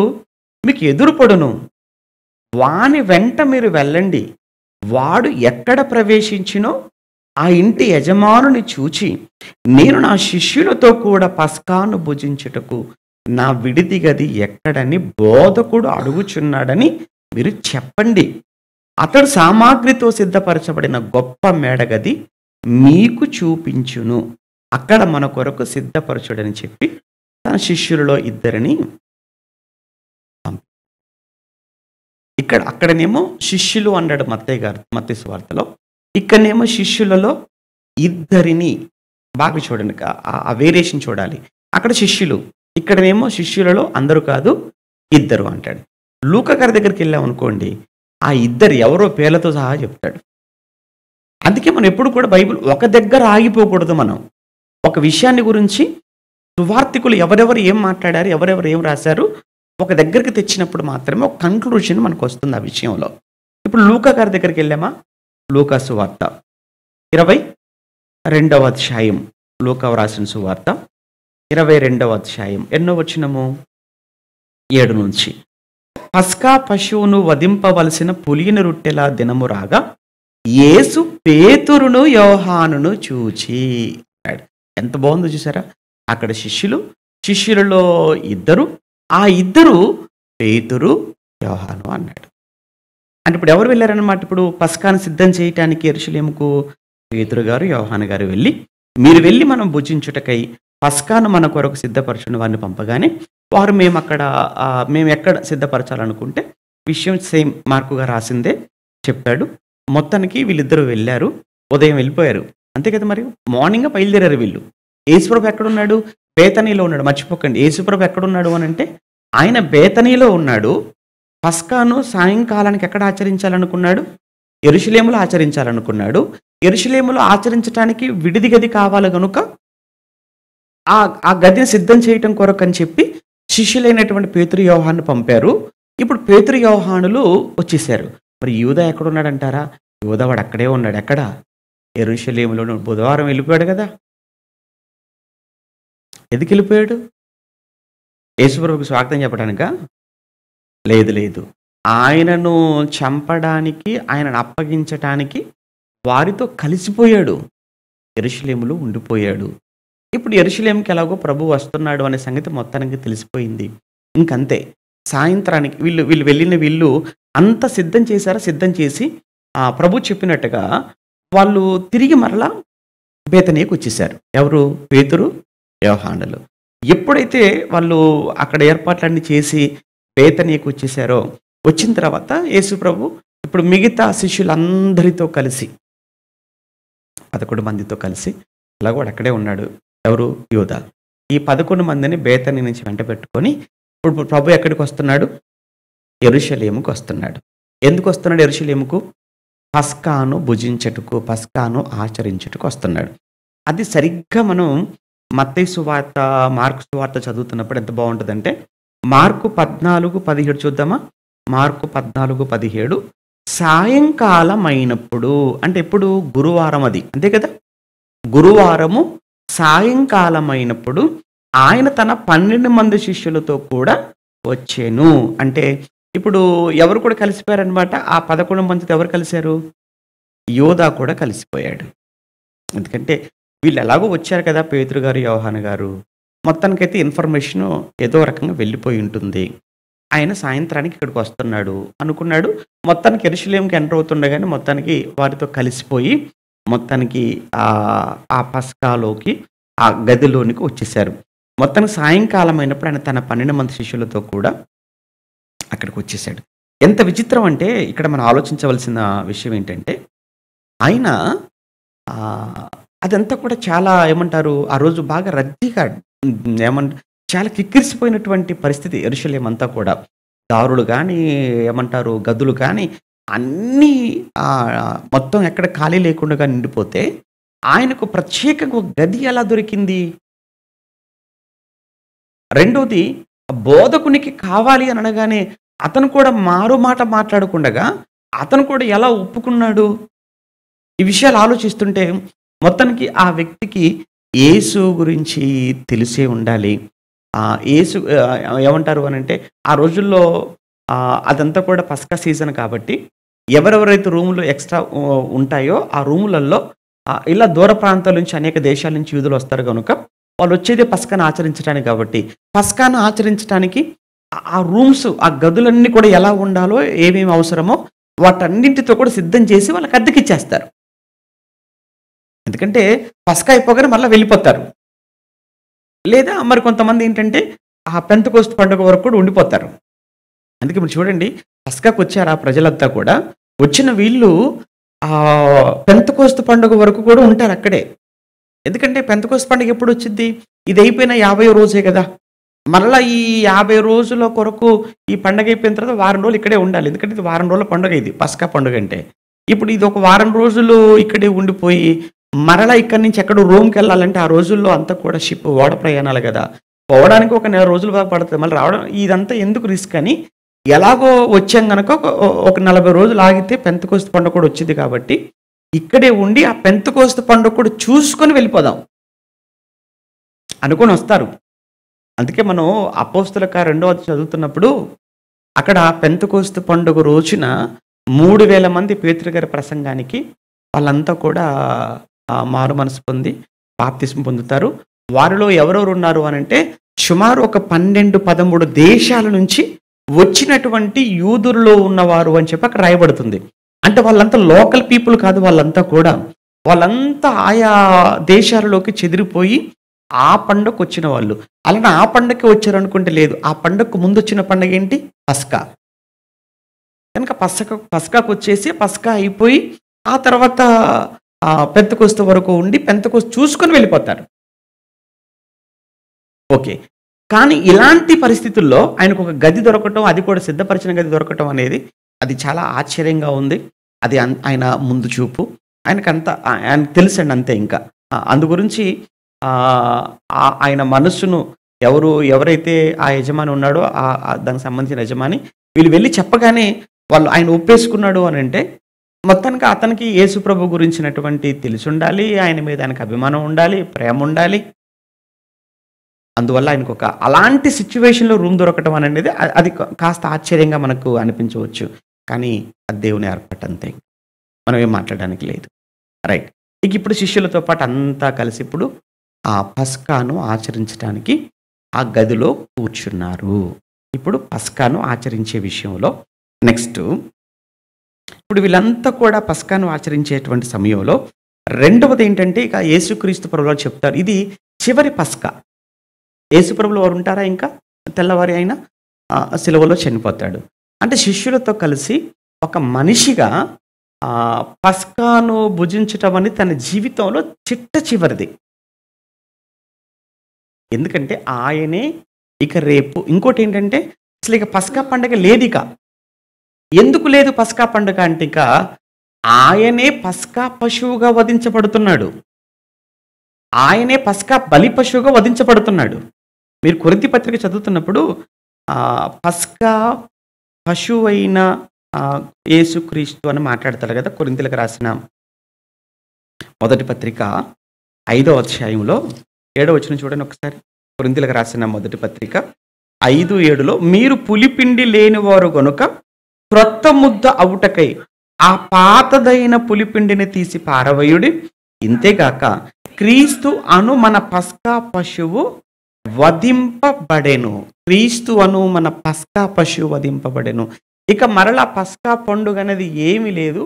మీకు ఎదురుపడును, వాని వెంట మీరు వెళ్ళండి. వాడు ఎక్కడ ప్రవేశించినో ఆ ఇంటి యజమానుని చూచి, నేను నా శిష్యులతో కూడా పస్కాను భుజించుటకు నా విడిది గది ఎక్కడని బోధకుడు అడుగుచున్నాడని మీరు చెప్పండి. అతడు సామాగ్రితో సిద్ధపరచబడిన గొప్ప మేడగది మీకు చూపించును, అక్కడ మన కొరకు సిద్ధపరచుడని చెప్పి తన శిష్యులలో ఇద్దరిని అక్కడనేమో శిష్యులు అన్నాడు మత్తయి గారు మత్తయి సువార్తలో, ఇక్కడనేమో శిష్యులలో ఇద్దరిని. బాగా చూడండి, ఆ వేరియేషన్ చూడాలి. అక్కడ శిష్యులు, ఇక్కడనేమో శిష్యులలో అందరూ కాదు ఇద్దరు అంటాడు. లూకా గారి దగ్గరికి వెళ్ళామనుకోండి, ఆ ఇద్దరు ఎవరో పేర్లతో సహా చెప్తాడు. అందుకే మనం ఎప్పుడు కూడా బైబిల్ ఒక దగ్గర ఆగిపోకూడదు. మనం ఒక విషయాన్ని గురించి సువార్తికులు ఎవరెవరు ఏం మాట్లాడారు, ఎవరెవరు ఏం రాశారు, ఒక దగ్గరికి తెచ్చినప్పుడు మాత్రమే ఒక కంక్లూషన్ మనకు వస్తుంది ఆ విషయంలో. ఇప్పుడు లూకా గారి దగ్గరికి వెళ్ళామా, లూకా సువార్త 22వ అధ్యాయం, లూకా రాసిన సువార్త 22వ అధ్యాయం ఎన్నో వచనము? 7 నుంచి. పస్కా పశువును వధింపవలసిన పులియని రొట్టెల దినము రాగా యేసు పేతురును యోహానును చూచి అన్నాడు. ఎంత బాగుందో చూసారా? అక్కడ శిష్యులలో ఇద్దరు, ఆ ఇద్దరు పేతురు యోహాను అన్నాడు. అంటే ఇప్పుడు ఎవరు వెళ్ళారన్నమాట? ఇప్పుడు పస్కాను సిద్ధం చేయటానికి యెరూషలేముకు పేతురు గారు, యోహాను గారు వెళ్ళి, మీరు వెళ్ళి మనం భుజించుటకై పస్కాను మన కొరకు సిద్ధపరచుని వారిని పంపగానే వారు మేము ఎక్కడ సిద్ధపరచాలనుకుంటే విషయం సేమ్ మార్కుగా రాసిందే చెప్పాడు. మొత్తానికి వీళ్ళిద్దరూ వెళ్ళారు, ఉదయం వెళ్ళిపోయారు, అంతే కదా. మరి మార్నింగ్ బయలుదేరారు వీళ్ళు. యేసుప్రభు ఎక్కడున్నాడు? బేతనీలో ఉన్నాడు. మర్చిపోకండి, యేసుప్రభు ఎక్కడున్నాడు అని అంటే ఆయన బేతనీలో ఉన్నాడు. పస్కాను సాయంకాలానికి ఎక్కడ ఆచరించాలనుకున్నాడు? యెరూషలేములో ఆచరించాలనుకున్నాడు. యెరూషలేములో ఆచరించడానికి విడిది గది కావాలి కనుక ఆ గదిని సిద్ధం చేయటం కొరకు అని చెప్పి శిష్యులైనటువంటి పేతురు యోహాను పంపారు. ఇప్పుడు పేతురు యోహానులు వచ్చేసారు. మరి యూదా ఎక్కడున్నాడంటారా? యూదా వాడు అక్కడే ఉన్నాడు. ఎక్కడ? యెరూషలేములో. బుధవారం వెళ్ళిపోయాడు కదా. ఎందుకు వెళ్ళిపోయాడు? యేసుప్రభుకు స్వాగతం చెప్పడానికా? లేదు, ఆయనను చంపడానికి, ఆయనను అప్పగించటానికి వారితో కలిసిపోయాడు, యెరూషలేములో ఉండిపోయాడు. ఇప్పుడు యెరూషలేముకి ఎలాగో ప్రభు వస్తున్నాడు అనే సంగతి మొత్తానికి తెలిసిపోయింది. ఇంకంతే. సాయంత్రానికి వీళ్ళు వెళ్ళిన వీళ్ళు అంత సిద్ధం చేశారా? సిద్ధం చేసి ప్రభు చెప్పినట్టుగా వాళ్ళు తిరిగి మరలా బేతనీకి వచ్చేసారు. ఎవరు? పేతురు యోహానులు. ఎప్పుడైతే వాళ్ళు అక్కడ ఏర్పాట్లన్నీ చేసి బేతనీకి వచ్చేసారో, వచ్చిన తర్వాత యేసు ప్రభు ఇప్పుడు మిగతా శిష్యులందరితో కలిసి 11 మందితో కలిసి అలాగ వాడు అక్కడే ఉన్నాడు. ఎవరు? యూదా. ఈ 11 మందిని బేతనీ నుంచి వెంట పెట్టుకొని ఇప్పుడు ప్రభు ఎక్కడికి వస్తున్నాడు? యెరూషలేముకు వస్తున్నాడు. ఎందుకు వస్తున్నాడు యెరూషలేముకు? పస్కాను భుజించుటకు, పస్కాను ఆచరించుటకు వస్తున్నాడు. అది సరిగ్గా మనం మత్తయి సువార్త, మార్కు సువార్త చదువుతున్నప్పుడు ఎంత బాగుంటుందంటే, మార్కు 14:17 చూద్దామా? మార్కు 14:17 సాయంకాలం అయినప్పుడు అంటే ఎప్పుడు? గురువారం అది. అంతే కదా! గురువారము సాయంకాలం అయినప్పుడు ఆయన తన 12 మంది శిష్యులతో కూడా వచ్చెను. అంటే ఇప్పుడు ఎవరు కూడా కలిసిపోయారనమాట. ఆ 11 మందితో ఎవరు కలిసారు? యోధా కూడా కలిసిపోయాడు. ఎందుకంటే వీళ్ళు ఎలాగో వచ్చారు కదా! పేతురు గారు, యోహాను గారు. మొత్తానికైతే ఇన్ఫర్మేషను ఏదో రకంగా వెళ్ళిపోయి ఉంటుంది. ఆయన సాయంత్రానికి ఇక్కడికి వస్తున్నాడు అనుకున్నాడు. మొత్తానికి యెరూషలేముకి ఎంటర్ అవుతుండగానే మొత్తానికి వారితో కలిసిపోయి మొత్తానికి ఆ పస్కాలోకి ఆ గదిలోనికి వచ్చేసారు. మొత్తానికి సాయంకాలం అయినప్పుడు ఆయన తన 12 మంది శిష్యులతో కూడా అక్కడికి వచ్చేసాడు. ఎంత విచిత్రం అంటే ఇక్కడ మనం ఆలోచించవలసిన విషయం ఏంటంటే ఆయన అదంతా కూడా చాలా ఏమంటారు? ఆ రోజు బాగా రద్దీగా చాలా కిక్కిరిసిపోయినటువంటి పరిస్థితి యెరూషలేం అంతా కూడా. దారులు గానీ, ఏమంటారు? గదులు కానీ అన్నీ మొత్తం ఎక్కడ ఖాళీ లేకుండగా నిండిపోతే ఆయనకు ప్రత్యేకంగా ఒక గది ఎలా దొరికింది? రెండోది బోధకునికి కావాలి అని అనగానే అతను కూడా మారు మాట మాట్లాడకుండగా అతను కూడా ఎలా ఒప్పుకున్నాడు? ఈ విషయాలు ఆలోచిస్తుంటే మొత్తానికి ఆ వ్యక్తికి యేసు గురించి తెలిసే ఉండాలి. యేసు ఏమంటారు అనంటే ఆ రోజుల్లో అదంతా కూడా పస్కా సీజన్ కాబట్టి ఎవరెవరైతే రూములు ఎక్స్ట్రా ఉంటాయో ఆ రూములలో ఇలా దూర ప్రాంతాల నుంచి అనేక దేశాల నుంచి యూదులు వస్తారు కనుక వాళ్ళు వచ్చేదే పస్కాను ఆచరించడానికి కాబట్టి పస్కాను ఆచరించడానికి ఆ రూమ్స్ ఆ గదులన్నీ కూడా ఎలా ఉండాలో ఏమేమి అవసరమో వాటన్నింటితో కూడా సిద్ధం చేసి వాళ్ళకి అద్దెకిచ్చేస్తారు. ఎందుకంటే పస్కా అయిపోగానే మళ్ళీ వెళ్ళిపోతారు. లేదా మరి కొంతమంది ఏంటంటే ఆ పెంతెకోస్తు పండుగ వరకు కూడా ఉండిపోతారు. అందుకే ఇప్పుడు చూడండి పస్కాకు వచ్చారు ఆ ప్రజలంతా కూడా. వచ్చిన వీళ్ళు పెంతెకోస్తు పండుగ వరకు కూడా ఉంటారు అక్కడే. ఎందుకంటే పెంతెకోస్తు పండుగ ఎప్పుడు వచ్చింది? ఇది అయిపోయిన 50వ రోజే కదా! మరలా ఈ 50 రోజుల కొరకు ఈ పండుగ అయిపోయిన తర్వాత వారం రోజులు ఇక్కడే ఉండాలి. ఎందుకంటే ఇది వారం రోజుల పండుగ ఇది పస్కా పండుగ అంటే. ఇప్పుడు ఇది ఒక వారం రోజులు ఇక్కడే ఉండిపోయి మరలా ఇక్కడి నుంచి ఎక్కడో రోమ్‌కి వెళ్ళాలంటే ఆ రోజుల్లో అంతా కూడా ఓడ ప్రయాణాలు కదా! పోవడానికి ఒక నెల రోజులు పడుతుంది. మళ్ళీ రావడం ఇదంతా ఎందుకు రిస్క్ అని ఎలాగో వచ్చాం గనక ఒక 40 రోజులు ఆగితే పెంతెకోస్తు పండుగ కూడా వచ్చింది కాబట్టి ఇక్కడే ఉండి ఆ పెంతెకోస్తు పండుగ కూడా చూసుకొని వెళ్ళిపోదాం అనుకొని వస్తారు. అందుకే మనం అపోస్తలుల కార్యం 2వ అధ్యాయం చదువుతున్నప్పుడు అక్కడ పెంతెకోస్తు పండుగ రోజున 3000 మంది పేతురు గారి ప్రసంగానికి వాళ్ళంతా కూడా మారు మనసు పొంది బాప్తిస్మం పొందుతారు. వారిలో ఎవరెవరు ఉన్నారు అనంటే సుమారు ఒక 12, 13 దేశాల నుంచి వచ్చినటువంటి యూదుల్లో ఉన్నవారు అని చెప్పి అక్కడ రాయబడుతుంది. అంటే వాళ్ళంతా లోకల్ పీపుల్ కాదు, వాళ్ళంతా ఆయా దేశాలలోకి చెదిరిపోయి ఆ పండుగకు వచ్చిన వాళ్ళు. అలానే ఆ పండుగకి వచ్చారు అనుకుంటే లేదు, ఆ పండుగకు ముందు వచ్చిన పండుగ ఏంటి? పస్కా. కనుక పస్కాకు వచ్చేసి పస్కా అయిపోయి ఆ తర్వాత పెంతెకోస్తు వరకు ఉండి పెంతెకోస్తు చూసుకొని వెళ్ళిపోతారు. ఓకే. కానీ ఇలాంటి పరిస్థితుల్లో ఆయనకు ఒక గది దొరకటం, అది కూడా సిద్ధపరిచిన గది దొరకటం అనేది అది చాలా ఆశ్చర్యంగా ఉంది. అది ఆయన ముందు చూపు. ఆయనకు తెలుసండి అంతే ఇంకా. అందు గురించి ఆయన మనస్సును ఎవరైతే ఆ యజమాని ఉన్నాడో దానికి సంబంధించిన యజమాని వీళ్ళు వెళ్ళి చెప్పగానే ఆయన ఒప్పేసుకున్నాడు అని అంటే మొత్తానికి అతనికి యేసు ప్రభు గురించినటువంటి తెలిసి ఉండాలి, ఆయన మీద ఆయనకు అభిమానం ఉండాలి, ప్రేమ ఉండాలి. అందువల్ల ఆయనకు ఒక అలాంటి సిచ్యువేషన్లో రూమ్ దొరకటం అనేది అది కాస్త ఆశ్చర్యంగా మనకు అనిపించవచ్చు. కానీ అది దేవుని ఏర్పాటు అంతే, మనం ఏం మాట్లాడడానికి లేదు. రైట్. ఇక ఇప్పుడు శిష్యులతో పాటు అంతా కలిసి ఇప్పుడు ఆ పస్కాను ఆచరించడానికి ఆ గదిలో కూర్చున్నారు. ఇప్పుడు పస్కాను ఆచరించే విషయంలో నెక్స్ట్ ఇప్పుడు వీళ్ళంతా కూడా పస్కాను ఆచరించేటువంటి సమయంలో రెండవది ఏంటంటే ఇక యేసుక్రీస్తు ప్రభువు చెప్తారు ఇది చివరి పస్కా. యేసు ప్రభువులు వారు ఉంటారా? ఇంకా తెల్లవారి ఆయన సిలువలో చనిపోతాడు. అంటే శిష్యులతో కలిసి ఒక మనిషిగా పస్కాను భుజించటం అనేది తన జీవితంలో చివరిది. ఎందుకంటే ఆయనే ఇక రేపు ఇంకోటి ఏంటంటే అసలు ఇక పస్కా పండుగ లేదు. ఇక ఎందుకు లేదు పస్కా పండుగ అంటే ఇక ఆయనే పస్కా పశువుగా వధించబడుతున్నాడు. ఆయనే పస్కా బలి పశువుగా వధించబడుతున్నాడు. మీరు కొరింథీ పత్రిక చదువుతున్నప్పుడు పస్కా పశువైన యేసుక్రీస్తు అని మాట్లాడతాడు కదా! కొరింథీయులకు రాసిన మొదటి పత్రిక 5వ అధ్యాయంలో 7వ వచనం చూడండి ఒకసారి. కొరింథీయులకు రాసిన మొదటి పత్రిక 5:7లో మీరు పులిపిండి లేనివారు గనుక క్రొత్త ముద్ద అవుటకై ఆ పాతదైన పులిపిండిని తీసి పారవేయుడి. ఇంతేగాక క్రీస్తు అను మన పస్కా పశువు వధింపబడెను. క్రీస్తు అను మన పస్కా పశువు వధింపబడెను. ఇక మరలా పస్కా పండుగ అనేది ఏమీ లేదు.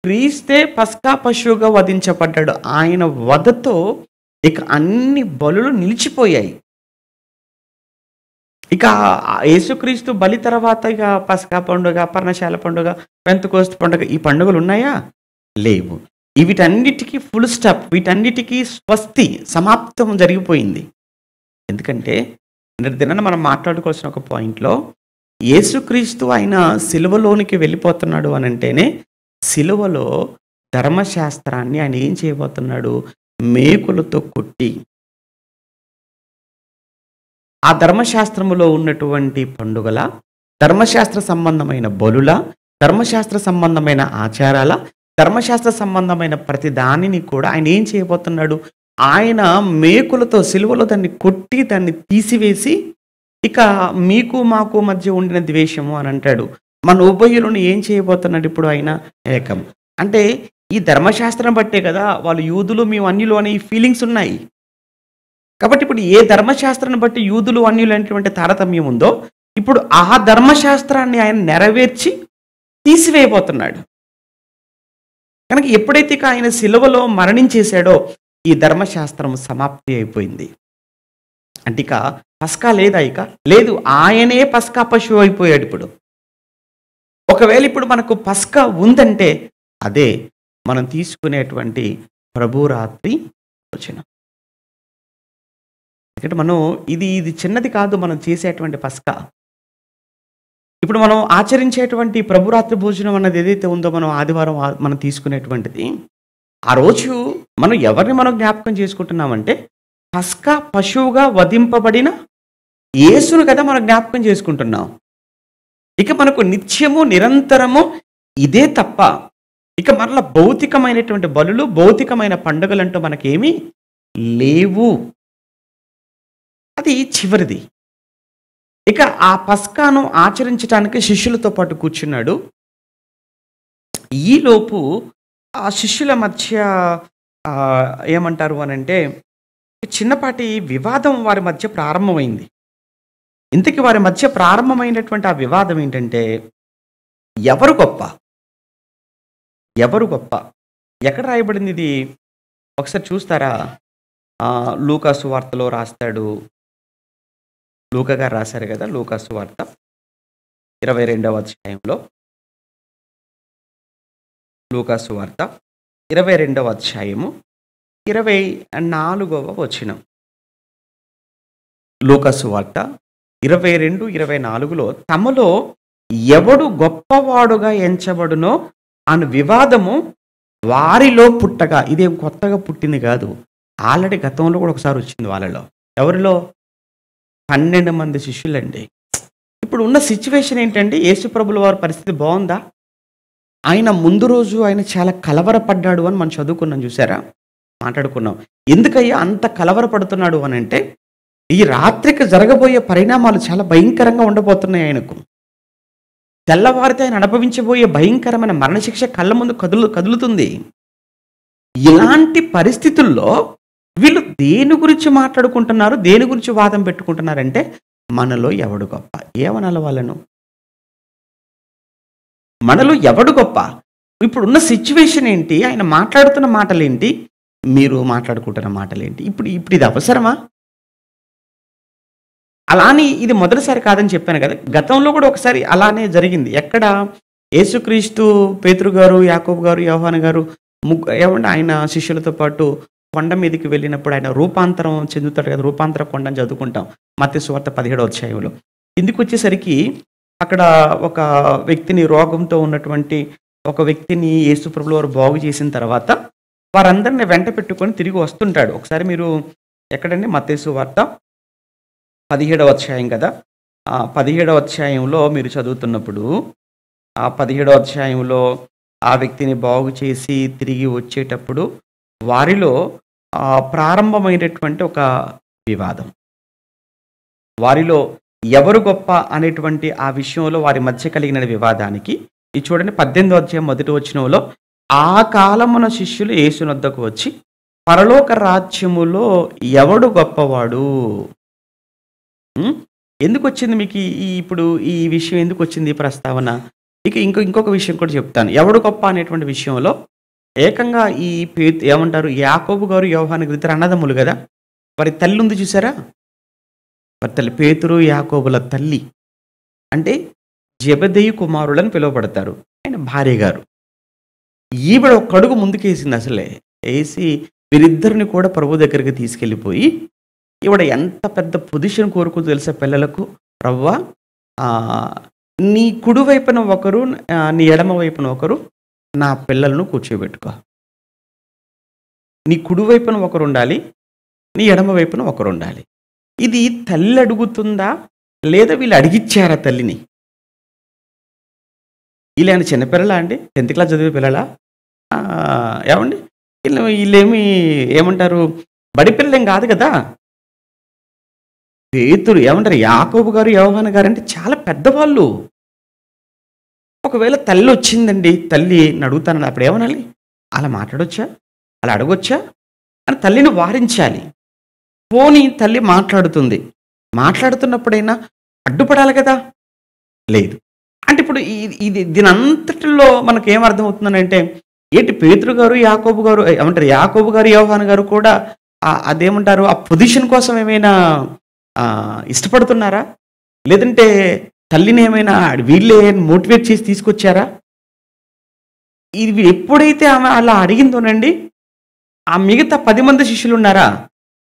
క్రీస్తే పస్కా పశువుగా వధించబడ్డాడు. ఆయన వధతో ఇక అన్ని బలులు నిలిచిపోయాయి. ఇక యేసుక్రీస్తు బలి తర్వాత ఇక పస్కా పండుగ, పర్ణశాల పండుగ, పెంతెకోస్తు పండుగ ఈ పండుగలు ఉన్నాయా? లేవు. వీటన్నిటికీ ఫుల్ స్టాప్, వీటన్నిటికీ స్వస్తి, సమాప్తం జరిగిపోయింది. ఎందుకంటే దినాన మనం మాట్లాడుకోవాల్సిన ఒక పాయింట్లో యేసుక్రీస్తు ఆయన సిలువలోనికి వెళ్ళిపోతున్నాడు అని అంటేనే సిలువలో ధర్మశాస్త్రాన్ని ఆయన ఏం చేయబోతున్నాడు? మేకులతో కొట్టి ఆ ధర్మశాస్త్రములో ఉన్నటువంటి పండుగల, ధర్మశాస్త్ర సంబంధమైన బలుల, ధర్మశాస్త్ర సంబంధమైన ఆచారాల, ధర్మశాస్త్ర సంబంధమైన ప్రతి దానిని కూడా ఆయన ఏం చేయబోతున్నాడు? ఆయన మేకులతో సిలువలో దాన్ని కొట్టి దాన్ని తీసివేసి ఇక మీకు మాకు మధ్య ఉండిన ద్వేషము అని అంటాడు. మన ఉభయులను ఏం చేయబోతున్నాడు ఇప్పుడు ఆయన? ఏకం. అంటే ఈ ధర్మశాస్త్రం బట్టే కదా వాళ్ళు యూదులు మేము అన్యులు అనే ఫీలింగ్స్ ఉన్నాయి. కాబట్టి ఇప్పుడు ఏ ధర్మశాస్త్రాన్ని బట్టి యూదులు అన్యులు అనేటువంటి తారతమ్యం ఉందో ఇప్పుడు ఆ ధర్మశాస్త్రాన్ని ఆయన నెరవేర్చి తీసివేయబోతున్నాడు. కనుక ఎప్పుడైతే ఇక ఆయన సిలువలో మరణించేశాడో ఈ ధర్మశాస్త్రం సమాప్తి అయిపోయింది. అంటే ఇక పస్కా లేదా? ఇక లేదు. ఆయనే పస్కా పశువు అయిపోయాడు. ఇప్పుడు ఒకవేళ ఇప్పుడు మనకు పస్కా ఉందంటే అదే మనం తీసుకునేటువంటి ప్రభురాత్రి భోజనం. ఎందుకంటే మనం ఇది చిన్నది కాదు మనం చేసేటువంటి పస్కా. ఇప్పుడు మనం ఆచరించేటువంటి ప్రభురాత్రి భోజనం అన్నది ఏదైతే ఉందో మనం ఆదివారం మనం తీసుకునేటువంటిది, ఆ రోజు మనం ఎవరిని మనం జ్ఞాపకం చేసుకుంటున్నామంటే పస్కా పశువుగా వధింపబడిన యేసును కదా మనం జ్ఞాపకం చేసుకుంటున్నాం. ఇక మనకు నిత్యము నిరంతరము ఇదే తప్ప ఇక మరలా భౌతికమైనటువంటి బలులు, భౌతికమైన పండుగలంటూ మనకేమీ లేవు. అది చివరిది. ఇక ఆ పస్కాను ఆచరించడానికి శిష్యులతో పాటు కూర్చున్నాడు. ఈలోపు ఆ శిష్యుల మధ్య ఏమంటారు అనంటే చిన్నపాటి వివాదం వారి మధ్య ప్రారంభమైంది. ఇంతకీ వారి మధ్య ప్రారంభమైనటువంటి ఆ వివాదం ఏంటంటే ఎవరు గొప్ప, ఎవరు గొప్ప? ఎక్కడ రాయబడింది ఇది? ఒకసారి చూస్తారా? లూకా సువార్తలో రాస్తాడు. లూకా గారు రాశారు కదా, లూకా సువార్త 22వ అధ్యాయంలో. లూకా సువార్త 22వ అధ్యాయము 24వ వచనం. లూకా సువార్త 22:24లో తమలో ఎవడు గొప్పవాడుగా ఎంచబడునో అను వివాదము వారిలో పుట్టగా, ఇదేం కొత్తగా పుట్టింది కాదు, ఆల్రెడీ గతంలో కూడా ఒకసారి వచ్చింది వాళ్ళలో. ఎవరిలో? 12 మంది శిష్యులండి. ఇప్పుడు ఉన్న సిచ్యువేషన్ ఏంటంటే యేసుప్రభుల వారి పరిస్థితి బాగుందా? ఆయన ముందు రోజు ఆయన చాలా కలవరపడ్డాడు అని మనం చదువుకున్నాం, చూసారా? మాట్లాడుకున్నాం. ఎందుకయ్యా అంత కలవరపడుతున్నాడు అని అంటే ఈ రాత్రికి జరగబోయే పరిణామాలు చాలా భయంకరంగా ఉండబోతున్నాయి. ఆయనకు తెల్లవారితే ఆయన అనుభవించబోయే భయంకరమైన మరణశిక్ష కళ్ళ ముందు కదులుతుంది. ఇలాంటి పరిస్థితుల్లో వీళ్ళు దేని గురించి మాట్లాడుకుంటున్నారు, దేని గురించి వాదం పెట్టుకుంటున్నారంటే మనలో ఎవడు గొప్ప? ఏమనాలి వాళ్ళను? మనలో ఎవడు గొప్ప? ఇప్పుడున్న సిచ్యువేషన్ ఏంటి? ఆయన మాట్లాడుతున్న మాటలేంటి? మీరు మాట్లాడుకుంటున్న మాటలేంటి? ఇప్పుడు ఇది అవసరమా? అలానే ఇది మొదటిసారి కాదని చెప్పాను కదా, గతంలో కూడా ఒకసారి అలానే జరిగింది. ఎక్కడ? యేసుక్రీస్తు, పేతురు గారు, యాకోబు గారు, యోహాను గారు ఏమంటే ఆయన శిష్యులతో పాటు కొండ మీదకి వెళ్ళినప్పుడు ఆయన రూపాంతరం చెందుతాడు కదా, రూపాంతర కొండ అని చదువుకుంటాం మత్తయి సువార్త 17వ అధ్యాయంలో. ఇందుకు వచ్చేసరికి అక్కడ ఒక వ్యక్తిని, రోగంతో ఉన్నటువంటి ఒక వ్యక్తిని యేసుప్రభుల వారు బాగు చేసిన తర్వాత వారందరిని వెంట పెట్టుకొని తిరిగి వస్తుంటాడు. ఒకసారి మీరు ఎక్కడండి? మత్తయి సువార్త 17వ అధ్యాయం కదా, 17వ అధ్యాయంలో మీరు చదువుతున్నప్పుడు, ఆ 17వ అధ్యాయంలో ఆ వ్యక్తిని బాగు చేసి తిరిగి వచ్చేటప్పుడు వారిలో ప్రారంభమైనటువంటి ఒక వివాదం. వారిలో ఎవరు గొప్ప అనేటువంటి ఆ విషయంలో వారి మధ్య కలిగిన వివాదానికి ఇది చూడండి 18వ అధ్యాయం మొదటి వచనంలో, ఆ కాలమున శిష్యులు యేసునొద్దకు వచ్చి, పరలోక రాజ్యములో ఎవడు గొప్పవాడు? హ్మ్. ఎందుకొచ్చింది మీకు ఇప్పుడు ఈ విషయం ఎందుకొచ్చింది ఈ ప్రస్తావన? ఇక ఇంకొక విషయం కూడా చెప్తాను. ఎవడు గొప్ప అనేటువంటి విషయంలో ఏకంగా ఈ ఏమంటారు యాకోబు గారు, యోహాను గారు ఇద్దరు అన్నదమ్ములు గదా! వారి తల్లి ఉంది చూసారా? వారి తల్లి పేతురు, యాకోబుల తల్లి. అంటే జెబెదయి కుమారులని పిలువబడతారు. ఆయన భార్య గారు. ఈవిడ ఒక్క అడుగు ముందుకేసింది అసలే. ఏసి వీరిద్దరిని కూడా ప్రభువు దగ్గరికి తీసుకెళ్ళిపోయి, ఈవిడ ఎంత పెద్ద పొజిషన్ కోరుకుందో తెలుసా పిల్లలకు? ప్రవ్వా నీ కుడి వైపున ఒకరు, నీ ఎడమ వైపున ఒకరు నా పిల్లలను కూర్చోబెట్టుకో. నీ కుడి వైపున ఒకరుండాలి, నీ ఎడమ వైపున ఒకరుండాలి. ఇది తల్లి అడుగుతుందా? లేదా వీళ్ళు అడిగిచ్చారా తల్లిని? వీళ్ళేమైనా చిన్నపిల్లలా అండి? 10th క్లాస్ చదివే పిల్లలా? ఏమండి? వీళ్ళేమి ఏమంటారు? బడి పిల్లలేం కాదు కదా! పేతురు ఏమంటారు? యాకోబు గారు, యోహాను గారు అంటే చాలా పెద్దవాళ్ళు. ఒకవేళ తల్లి వచ్చిందండి, తల్లిని అడుగుతానని అప్పుడు ఏమనాలి? అలా మాట్లాడొచ్చా? అలా అడగొచ్చా? అని తల్లిని వారించాలి. పోనీ తల్లి మాట్లాడుతుంది. మాట్లాడుతున్నప్పుడైనా అడ్డుపడాలి కదా! లేదు. అంటే ఇప్పుడు ఇది దీనంతటిలో మనకేమర్థమవుతుందనంటే, ఏంటి పేతురు గారు, యాకోబు గారు ఏమంటారు? యాకోబు గారు, యోహాను గారు కూడా అదేమంటారు? ఆ పొజిషన్ కోసం ఏమైనా ఇష్టపడుతున్నారా? లేదంటే తల్లిని ఏమైనా వీళ్ళే మోటివేట్ చేసి తీసుకొచ్చారా? ఇది ఎప్పుడైతే ఆమె అలా అడిగిందోనండి, ఆ మిగతా 10 మంది శిష్యులు ఉన్నారా?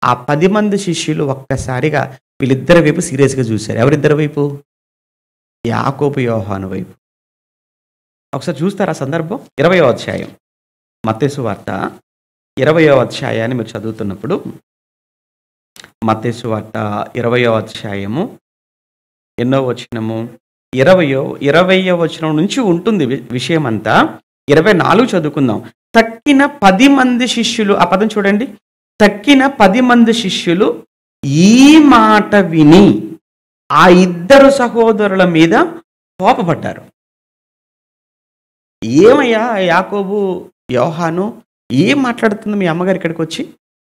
ఆ 10 మంది శిష్యులు ఒక్కసారిగా వీళ్ళిద్దరి వైపు సీరియస్‌గా చూశారు. ఎవరిద్దరి వైపు? యాకోబు, యోహాను వైపు. ఒకసారి చూస్తారా సందర్భం? 20వ అధ్యాయం. మత్తయి సువార్త 20వ అధ్యాయాన్ని మీరు చదువుతున్నప్పుడు, మత్తయి సువార్త 20వ అధ్యాయము ఎన్నో వచనము? 20వ వచనం నుంచి ఉంటుంది విషయం అంతా. 24 చదువుకుందాం. తక్కిన 10 మంది శిష్యులు, ఆ పదం చూడండి. తక్కిన 10 మంది శిష్యులు ఈ మాట విని ఆ ఇద్దరు సహోదరుల మీద కోపపడ్డారు. ఏమయ్యా యాకోబు, యోహాను, ఏం మాట్లాడుతుంది మీ అమ్మగారు ఇక్కడికి వచ్చి?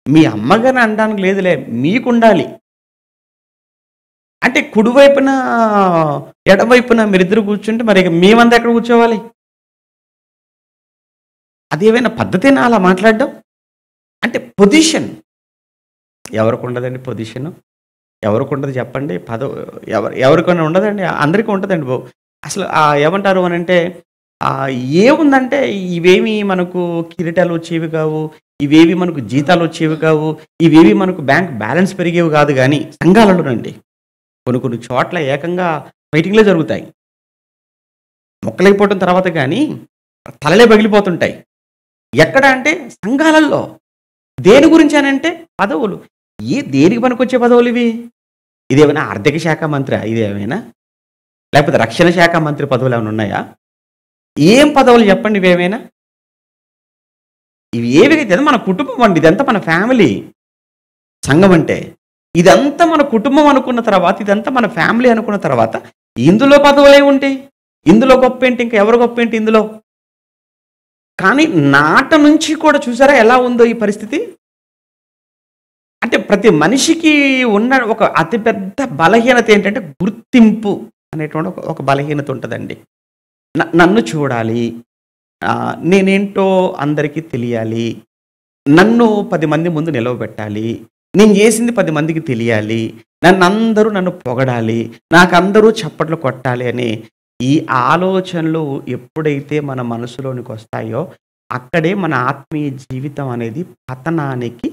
మీ అమ్మగారిని అనడానికి లేదులే, మీకుండాలి. అంటే కుడివైపున ఎడమవైపున మీరిద్దరు కూర్చుంటే మరి మేమంతా ఎక్కడ కూర్చోవాలి? అదేమైనా పద్ధతేనా అలా మాట్లాడడం? అంటే పొజిషన్ ఎవరికి ఉండదండి పొజిషను? ఎవరికి ఉండదు చెప్పండి? ఎవరికైనా ఉండదండి? అందరికీ ఉంటుందండి అసలు ఏమంటారు అనంటే ఏముందంటే ఇవేమి మనకు కిరీటాలు వచ్చేవి కావు, ఇవేవి మనకు జీతాలు వచ్చేవి కావు, ఇవేవి మనకు బ్యాంక్ బ్యాలెన్స్ పెరిగేవి కాదు. కానీ సంఘాలలోనండి కొన్ని చోట్ల ఏకంగా ఫైటింగ్లే జరుగుతాయి. మొక్కలైపోవటం తర్వాత కానీ తలలే పగిలిపోతుంటాయి. ఎక్కడ అంటే సంఘాలలో. దేని గురించి అనంటే పదవులు. దేనికి పనికొచ్చే పదవులు ఇవి? ఇదేమైనా ఆర్థిక శాఖ మంత్రి? ఇదేమైనా లేకపోతే రక్షణ శాఖ మంత్రి పదవులు ఏమైనా ఉన్నాయా? ఏం పదవులు చెప్పండి ఇవేమైనా? ఇవి ఏవైతే మన కుటుంబం అండి, ఇదంతా మన ఫ్యామిలీ. సంఘం అంటే ఇదంతా మన కుటుంబం అనుకున్న తర్వాత, ఇదంతా మన ఫ్యామిలీ అనుకున్న తర్వాత ఇందులో పదవులే ఉంటాయి. ఇందులో గొప్ప ఏంటి? ఇంకా ఎవరు గొప్ప ఏంటి ఇందులో? కానీ నాట నుంచి కూడా చూసారా ఎలా ఉందో ఈ పరిస్థితి? అంటే ప్రతి మనిషికి ఉన్న ఒక అతిపెద్ద బలహీనత ఏంటంటే గుర్తింపు అనేటువంటి ఒక బలహీనత ఉంటుందండి. నన్ను చూడాలి, నేనేంటో అందరికీ తెలియాలి, నన్ను 10 మంది ముందు నిలవబెట్టాలి, నేను చేసింది 10 మందికి తెలియాలి, నన్ను పొగడాలి, నాకందరూ చప్పట్లు కొట్టాలి అనే ఈ ఆలోచనలు ఎప్పుడైతే మన మనసులోనికి వస్తాయో అక్కడే మన ఆత్మీయ జీవితం అనేది పతనానికి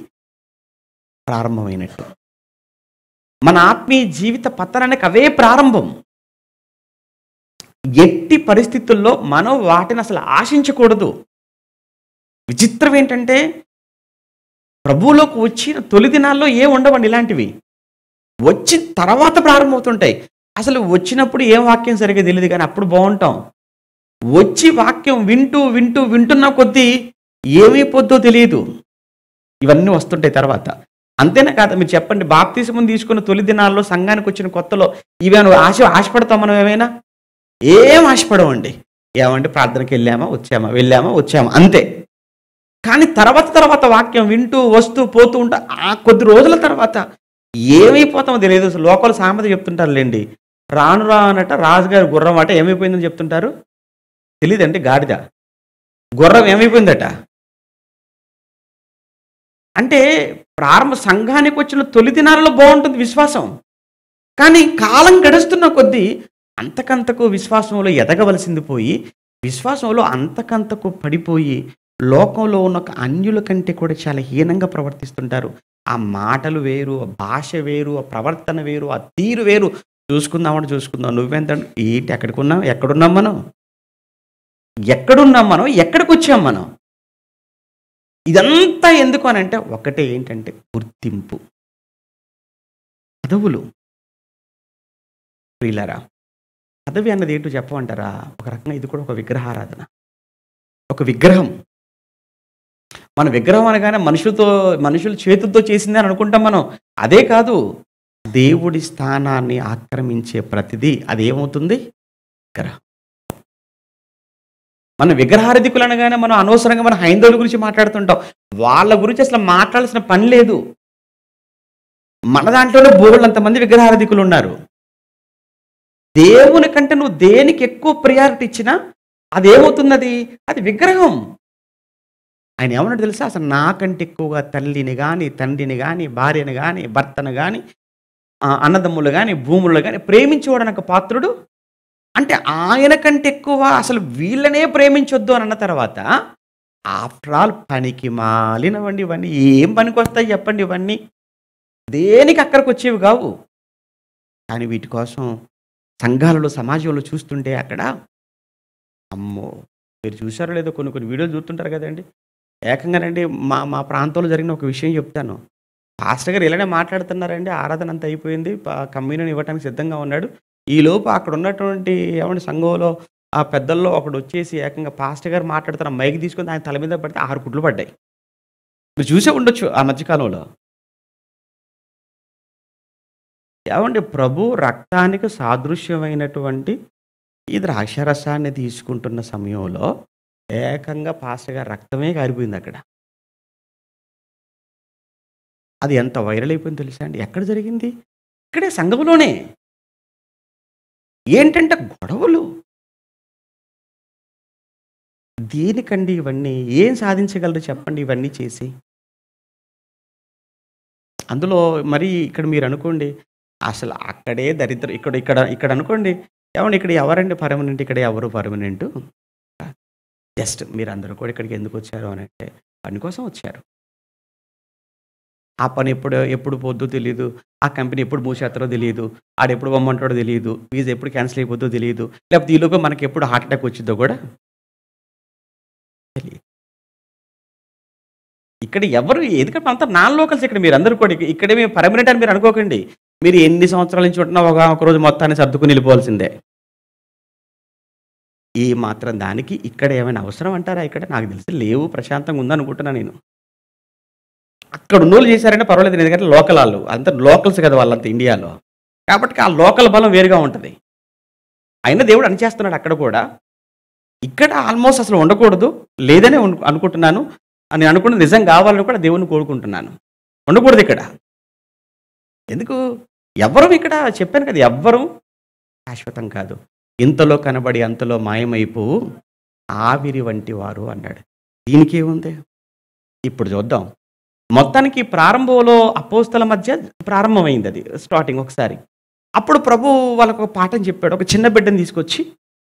ప్రారంభమైనట్టు. మన ఆత్మీయ జీవిత పతనానికి అవే ప్రారంభం. ఎట్టి పరిస్థితుల్లో మనం వాటిని అసలు ఆశించకూడదు. విచిత్రం ఏంటంటే ప్రభువులోకి వచ్చిన తొలి దినాల్లో ఉండవండి ఇలాంటివి. వచ్చిన తర్వాత ప్రారంభమవుతుంటాయి. అసలు వచ్చినప్పుడు ఏం వాక్యం సరిగ్గా తెలీదు కానీ అప్పుడు బావుంటాం. వచ్చి వాక్యం వింటున్న కొద్దీ ఏమైపోద్దో తెలీదు. ఇవన్నీ వస్తుంటాయి తర్వాత. అంతేనా కాదా మీరు చెప్పండి, బాప్తిస్మం తీసుకున్న తొలి దినాల్లో సంఘానికి వచ్చిన కొత్తలో ఇవేమైనా ఆశపడతాం మనం ఏమైనా? ఏం ఆశపడమండి. ఏమంటే ప్రార్థనకి వెళ్ళామా, వచ్చామా, వెళ్ళామా, వచ్చామా అంతే. కానీ తర్వాత వాక్యం వింటూ వస్తూ పోతూ ఉంటా ఆ కొద్ది రోజుల తర్వాత ఏమైపోతామో తెలియదు. అసలు లోకల్ సామెత చెప్తుంటారులేండి, రాను రానట రాజుగారి గుర్రం అట ఏమైపోయిందని చెప్తుంటారు. తెలీదండి, గాడిద గుర్రం ఏమైపోయిందట. అంటే ప్రారంభ సంఘానికి వచ్చిన తొలి దినాలలో బాగుంటుంది విశ్వాసం. కానీ కాలం గడుస్తున్న కొద్దీ అంతకంతకు విశ్వాసంలో ఎదగవలసింది పోయి, విశ్వాసంలో అంతకంతకు పడిపోయి, లోకంలో ఉన్న అన్యుల కంటే కూడా చాలా హీనంగా ప్రవర్తిస్తుంటారు. ఆ మాటలు వేరు, ఆ భాష వేరు, ఆ ప్రవర్తన వేరు, ఆ తీరు వేరు. చూసుకుందామంటే చూసుకుందాం, నువ్వెంత ఏంటి, ఎక్కడికున్నాం, ఎక్కడున్నాం మనం, ఎక్కడికి వచ్చాం మనం. ఇదంతా ఎందుకు అని అంటే ఒకటే, ఏంటంటే గుర్తింపు, పదవులు. ప్రియులారా, పదవి అన్నది ఏంటో చెప్పమంటారా? ఒక రకంగా ఇది కూడా ఒక విగ్రహారాధన, ఒక విగ్రహం. మన విగ్రహం అనగానే మనుషుల చేతులతో చేసింది అని అనుకుంటాం మనం. అదే కాదు, దేవుడి స్థానాన్ని ఆక్రమించే ప్రతిదీ అదేమవుతుంది? విగ్రహం. మన విగ్రహారాధికులు అనగానే మనం అనవసరంగా మన హైందవుల గురించి మాట్లాడుతుంటాం. వాళ్ళ గురించి అసలు మాట్లాడాల్సిన పని లేదు. మన దాంట్లోనే బోళ్ళంతమంది విగ్రహారాధికులు ఉన్నారు. దేవుని కంటే నువ్వు దేనికి ఎక్కువ ప్రియారిటీ ఇచ్చినా అదేమవుతుంది? అది విగ్రహం. ఆయన ఏమన్నాడు తెలుసా? అసలు నాకంటే ఎక్కువగా తల్లిని కానీ, తండ్రిని కానీ, భార్యని కానీ, భర్తను కానీ, అన్నదమ్ములు కానీ, భూములు కానీ ప్రేమించేవాడు నాకు పాత్రుడు. అంటే ఆయన కంటే ఎక్కువ అసలు వీళ్ళనే ప్రేమించొద్దు అని అన్న తర్వాత, ఆఫ్టర్ ఆల్ పనికి మాలినవండి ఇవన్నీ. ఏం పనికి వస్తాయి చెప్పండి ఇవన్నీ? దేనికి అక్కడికి వచ్చేవి కావు. కానీ వీటి కోసం సంఘాలలో, సమాజంలో చూస్తుంటే అక్కడ అమ్మో, మీరు చూసారో లేదో కొన్ని వీడియోలు చూస్తుంటారు కదండి. ఏకంగానండి మా ప్రాంతంలో జరిగిన ఒక విషయం చెప్తాను. పాస్టర్ గారు ఇలానే మాట్లాడుతున్నారండి, ఆరాధన అంతా అయిపోయింది, కమ్యూనియన్ ఇవ్వడానికి సిద్ధంగా ఉన్నాడు. ఈలోపు అక్కడ ఉన్నటువంటి సంఘంలో ఆ పెద్దల్లో ఒకడు వచ్చేసి ఏకంగా పాస్టర్ గారు మాట్లాడుతున్న మైక్ తీసుకొని ఆయన తల మీద పడితే 6 కుట్లు పడ్డాయి. మీరు చూసే ఉండొచ్చు ఆ మధ్యకాలంలో. ఏమండి, ప్రభు రక్తానికి సాదృశ్యమైనటువంటి ఈ ద్రాక్షరసాన్ని తీసుకుంటున్న సమయంలో ఏకంగా పాస్టర్ గారు రక్తమే కారిపోయింది అక్కడ. అది ఎంత వైరల్ అయిపోయింది తెలుసా అండి? ఎక్కడ జరిగింది? ఇక్కడే సంఘంలోనే. ఏంటంటే గొడవలు. దేనికండి ఇవన్నీ? ఏం సాధించగలరు చెప్పండి ఇవన్నీ చేసి? అందులో మరి ఇక్కడ మీరు అనుకోండి, అసలు అక్కడే దరిద్రం. ఇక్కడ అనుకోండి, ఏమండి ఇక్కడ ఎవరండి పర్మనెంట్? ఇక్కడ ఎవరు పర్మనెంట్? జస్ట్ మీరందరూ కూడా ఇక్కడికి ఎందుకు వచ్చారు అని అంటే పని కోసం వచ్చారు. ఆ పని ఎప్పుడు పోద్దో తెలియదు, ఆ కంపెనీ ఎప్పుడు మూసేస్తారో తెలియదు, ఆడెప్పుడు పొమ్మంటాడో తెలియదు, వీసా ఎప్పుడు క్యాన్సిల్ అయిపోద్దో తెలియదు, లేకపోతే ఈలోపు మనకి ఎప్పుడు హార్ట్ అటాక్ వచ్చిందో కూడా తెలియదు. ఇక్కడ ఎవరు ఎందుకంటే అంతా నాన్ లోకల్స్. ఇక్కడ మీరు అందరూ కూడా ఇక్కడే మేము పర్మనెంట్ అని మీరు అనుకోకండి. మీరు ఎన్ని సంవత్సరాల నుంచి ఉంటున్నా ఒక రోజు మొత్తాన్ని సర్దుకుని వెళ్ళిపోవాల్సిందే. ఈ మాత్రం దానికి ఇక్కడ ఏమైనా అవసరం అంటారా? ఇక్కడ నాకు తెలిసి లేవు, ప్రశాంతంగా ఉందనుకుంటున్నా నేను. అక్కడ ఉన్నోళ్ళు చేశారంటే పర్వాలేదు, ఎందుకంటే లోకల్ వాళ్ళు అంత లోకల్స్ కదా వాళ్ళంతా ఇండియాలో. కాబట్టి ఆ లోకల్ బలం వేరుగా ఉంటుంది. అయినా దేవుడు అని చేస్తున్నాడు అక్కడ కూడా. ఇక్కడ ఆల్మోస్ట్ అసలు ఉండకూడదు, లేదనే అనుకుంటున్నాను. నేను అనుకున్న నిజం కావాలని కూడా దేవుణ్ణి కోరుకుంటున్నాను. ఉండకూడదు ఇక్కడ. ఎందుకు? ఎవ్వరం ఇక్కడ చెప్పాను కదా, ఎవ్వరం శాశ్వతం కాదు. ఇంతలో కనబడి అంతలో మాయమైపోవు ఆవిరి వంటి వారు అన్నాడు. దీనికేముంది? ఇప్పుడు చూద్దాం. మొత్తానికి ప్రారంభంలో అపోస్తల మధ్య ప్రారంభమైంది అది స్టార్టింగ్ ఒకసారి. అప్పుడు ప్రభు వాళ్ళకు ఒక పాఠం చెప్పాడు. ఒక చిన్న బిడ్డను తీసుకొచ్చి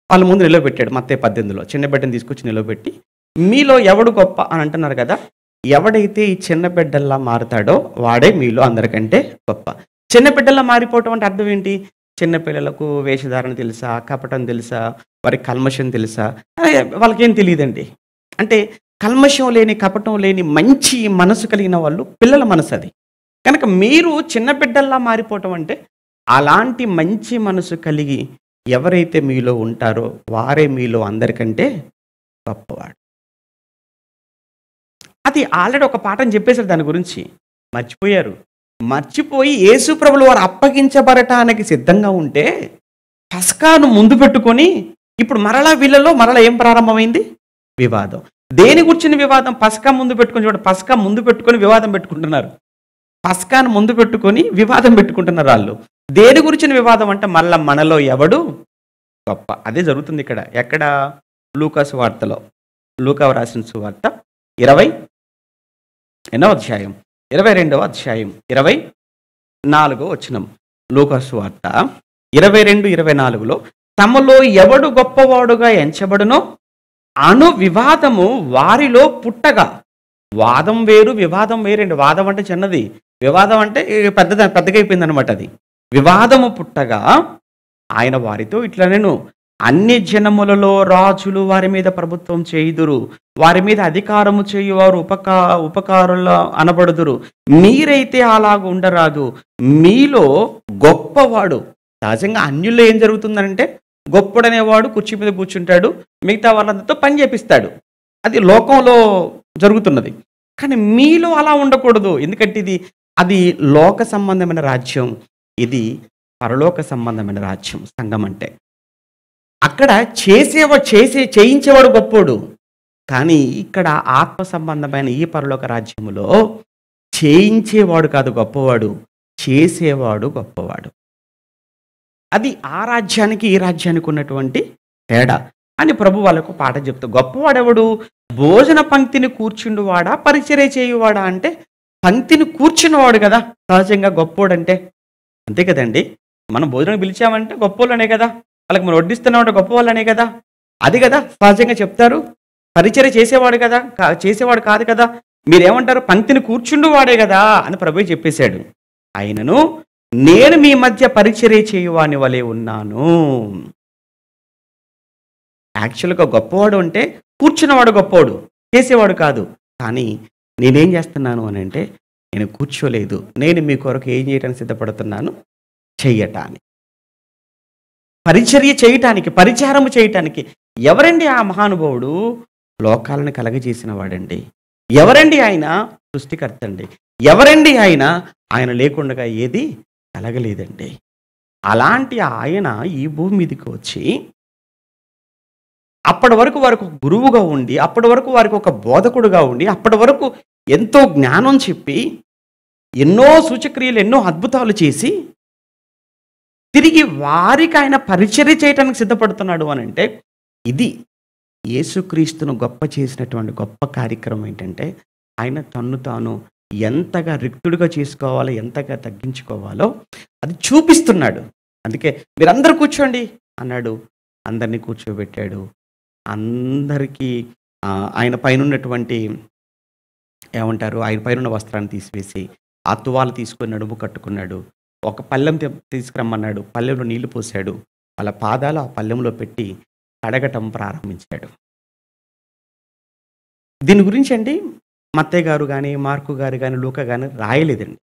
వాళ్ళ ముందు నిలబెట్టాడు. మత్తయి 18లో చిన్న బిడ్డను తీసుకొచ్చి నిలబెట్టి, మీలో ఎవడు గొప్ప అని అంటున్నారు కదా, ఎవడైతే ఈ చిన్న బిడ్డల్లా మారుతాడో వాడే మీలో అందరికంటే గొప్ప. చిన్న బిడ్డల్లా మారిపోవటం అంటే అర్థం ఏంటి? చిన్నపిల్లలకు వేషధారణ తెలుసా, కపటం తెలుసా, వారికి కల్మషం తెలుసా? వాళ్ళకేం తెలియదండి. అంటే కల్మషం లేని, కపటం లేని మంచి మనసు కలిగిన వాళ్ళు పిల్లల మనసు అది. కనుక మీరు చిన్న బిడ్డల్లా మారిపోవటం అంటే అలాంటి మంచి మనసు కలిగి ఎవరైతే మీలో ఉంటారో వారే మీలో అందరికంటే గొప్పవాడు. అది ఆల్రెడీ ఒక పాఠం చెప్పేశారు దాని గురించి. మర్చిపోయారు. మర్చిపోయి యేసు ప్రభులు వారు అప్పగించబడటానికి సిద్ధంగా ఉంటే పస్కాను ముందు పెట్టుకొని ఇప్పుడు వీళ్ళలో ఏం ప్రారంభమైంది? వివాదం. దేని గురించిన వివాదం? పస్కా ముందు పెట్టుకొని చూడండి. పస్కా ముందు పెట్టుకొని వివాదం పెట్టుకుంటున్నారు. పస్కాను ముందు పెట్టుకొని వివాదం పెట్టుకుంటున్నారు వాళ్ళు. దేని గురించిన వివాదం అంటే మళ్ళా మనలో ఎవడు గొప్ప. అదే జరుగుతుంది ఇక్కడ. ఎక్కడ? లూకా సువార్తలో. లూకా రాసిన సువార్త 20వ అధ్యాయం 22వ అధ్యాయం 24వ వచనం. లూకా సువార్త 22-24లో తమలో ఎవడు గొప్పవాడుగా ఎంచబడునో అను వివాదము వారిలో పుట్టగా. వాదం వేరు, వివాదం వేరండి. వాదం అంటే చిన్నది, వివాదం అంటే పెద్దగా అయిపోయింది అనమాట. అది వివాదము పుట్టగా ఆయన వారితో ఇట్లా, నేను అన్ని జనములలో రాజులు వారి మీద ప్రభుత్వం చేయుదురు, వారి మీద అధికారము చేయువారు ఉపకారుల అనబడుదురు. మీరైతే అలాగ ఉండరాదు. మీలో గొప్పవాడు. సహజంగా అన్యుల్లో ఏం జరుగుతుందంటే గొప్పడనేవాడు కుర్చీ మీద కూర్చుంటాడు, మిగతా వాళ్ళందరితో పని చేపిస్తాడు. అది లోకంలో జరుగుతున్నది. కానీ మీలో అలా ఉండకూడదు. ఎందుకంటే అది లోక సంబంధమైన రాజ్యం, ఇది పరలోక సంబంధమైన రాజ్యం సంఘం అంటే. అక్కడ చేయించేవాడు గొప్పోడు, కానీ ఇక్కడ ఆత్మ సంబంధమైన ఈ పరలోక రాజ్యములో చేయించేవాడు కాదు గొప్పవాడు, చేసేవాడు గొప్పవాడు. అది ఆ రాజ్యానికి ఈ రాజ్యానికి ఉన్నటువంటి తేడా అని ప్రభు వాళ్ళకు పాట చెప్తూ. గొప్పవాడెవడు? భోజన పంక్తిని కూర్చుండువాడా, పరిచర్య చేయువాడా అంటే పంక్తిని కూర్చున్నవాడు కదా సహజంగా గొప్పోడంటే. అంతే కదండి. మనం భోజనం పిలిచామంటే గొప్పోళ్ళనే కదా, వాళ్ళకి మనం వడ్డిస్తున్నామంటే గొప్పవాళ్ళనే కదా. అది కదా సహజంగా చెప్తారు. పరిచర్య చేసేవాడు కదా, చేసేవాడు కాదు కదా. మీరేమంటారు? పంక్తిని కూర్చుండువాడే కదా అని ప్రభు చెప్పేశాడు. ఆయనను నేను మీ మధ్య పరిచర్య చేయువాని వలె ఉన్నాను. యాక్చువల్గా గొప్పవాడు అంటే కూర్చున్నవాడు గొప్పవాడు, చేసేవాడు కాదు. కానీ నేనేం చేస్తున్నాను అని అంటే, నేను కూర్చోలేదు, నేను మీ కొరకు ఏం చేయడానికి సిద్ధపడుతున్నాను? చెయ్యటానికి, పరిచర్య చేయటానికి, పరిచారము చేయటానికి. ఎవరండి ఆ మహానుభావుడు? లోకాలను కలగజేసిన వాడండి. ఎవరండి ఆయన? సృష్టికర్త అండి. ఎవరండి ఆయన? ఆయన లేకుండా ఏది కలగలేదండి. అలాంటి ఆయన ఈ భూమి మీదకి వచ్చి అప్పటి వరకు వారికి ఒక గురువుగా ఉండి, అప్పటి వరకు వారికి ఒక బోధకుడుగా ఉండి, అప్పటి వరకు ఎంతో జ్ఞానం చెప్పి, ఎన్నో సూచక్రియలు, ఎన్నో అద్భుతాలు చేసి తిరిగి వారికి ఆయన పరిచర్య చేయడానికి సిద్ధపడుతున్నాడు అని అంటే, ఇది యేసుక్రీస్తును గొప్ప చేసినటువంటి గొప్ప కార్యక్రమం ఏంటంటే, ఆయన తన్ను తాను ఎంతగా రిక్తుడిగా చేసుకోవాలో, ఎంతగా తగ్గించుకోవాలో అది చూపిస్తున్నాడు. అందుకే మీరందరూ కూర్చోండి అన్నాడు. అందరినీ కూర్చోబెట్టాడు. అందరికీ ఆయన పైన ఉన్నటువంటి ఏమంటారు, ఆయన పైన వస్త్రాన్ని తీసివేసి ఆ తువాలు తీసుకొని నడుము కట్టుకున్నాడు. ఒక పళ్ళెం తీసుకురమ్మన్నాడు. పళ్ళెంలో నీళ్లు పోసాడు. వాళ్ళ పాదాలు ఆ పళ్ళెంలో పెట్టి కడగటం ప్రారంభించాడు. దీని గురించి అండి మత్తయి గారు కానీ, మార్కు గారు కానీ, లూకా కానీ రాయలేదండి.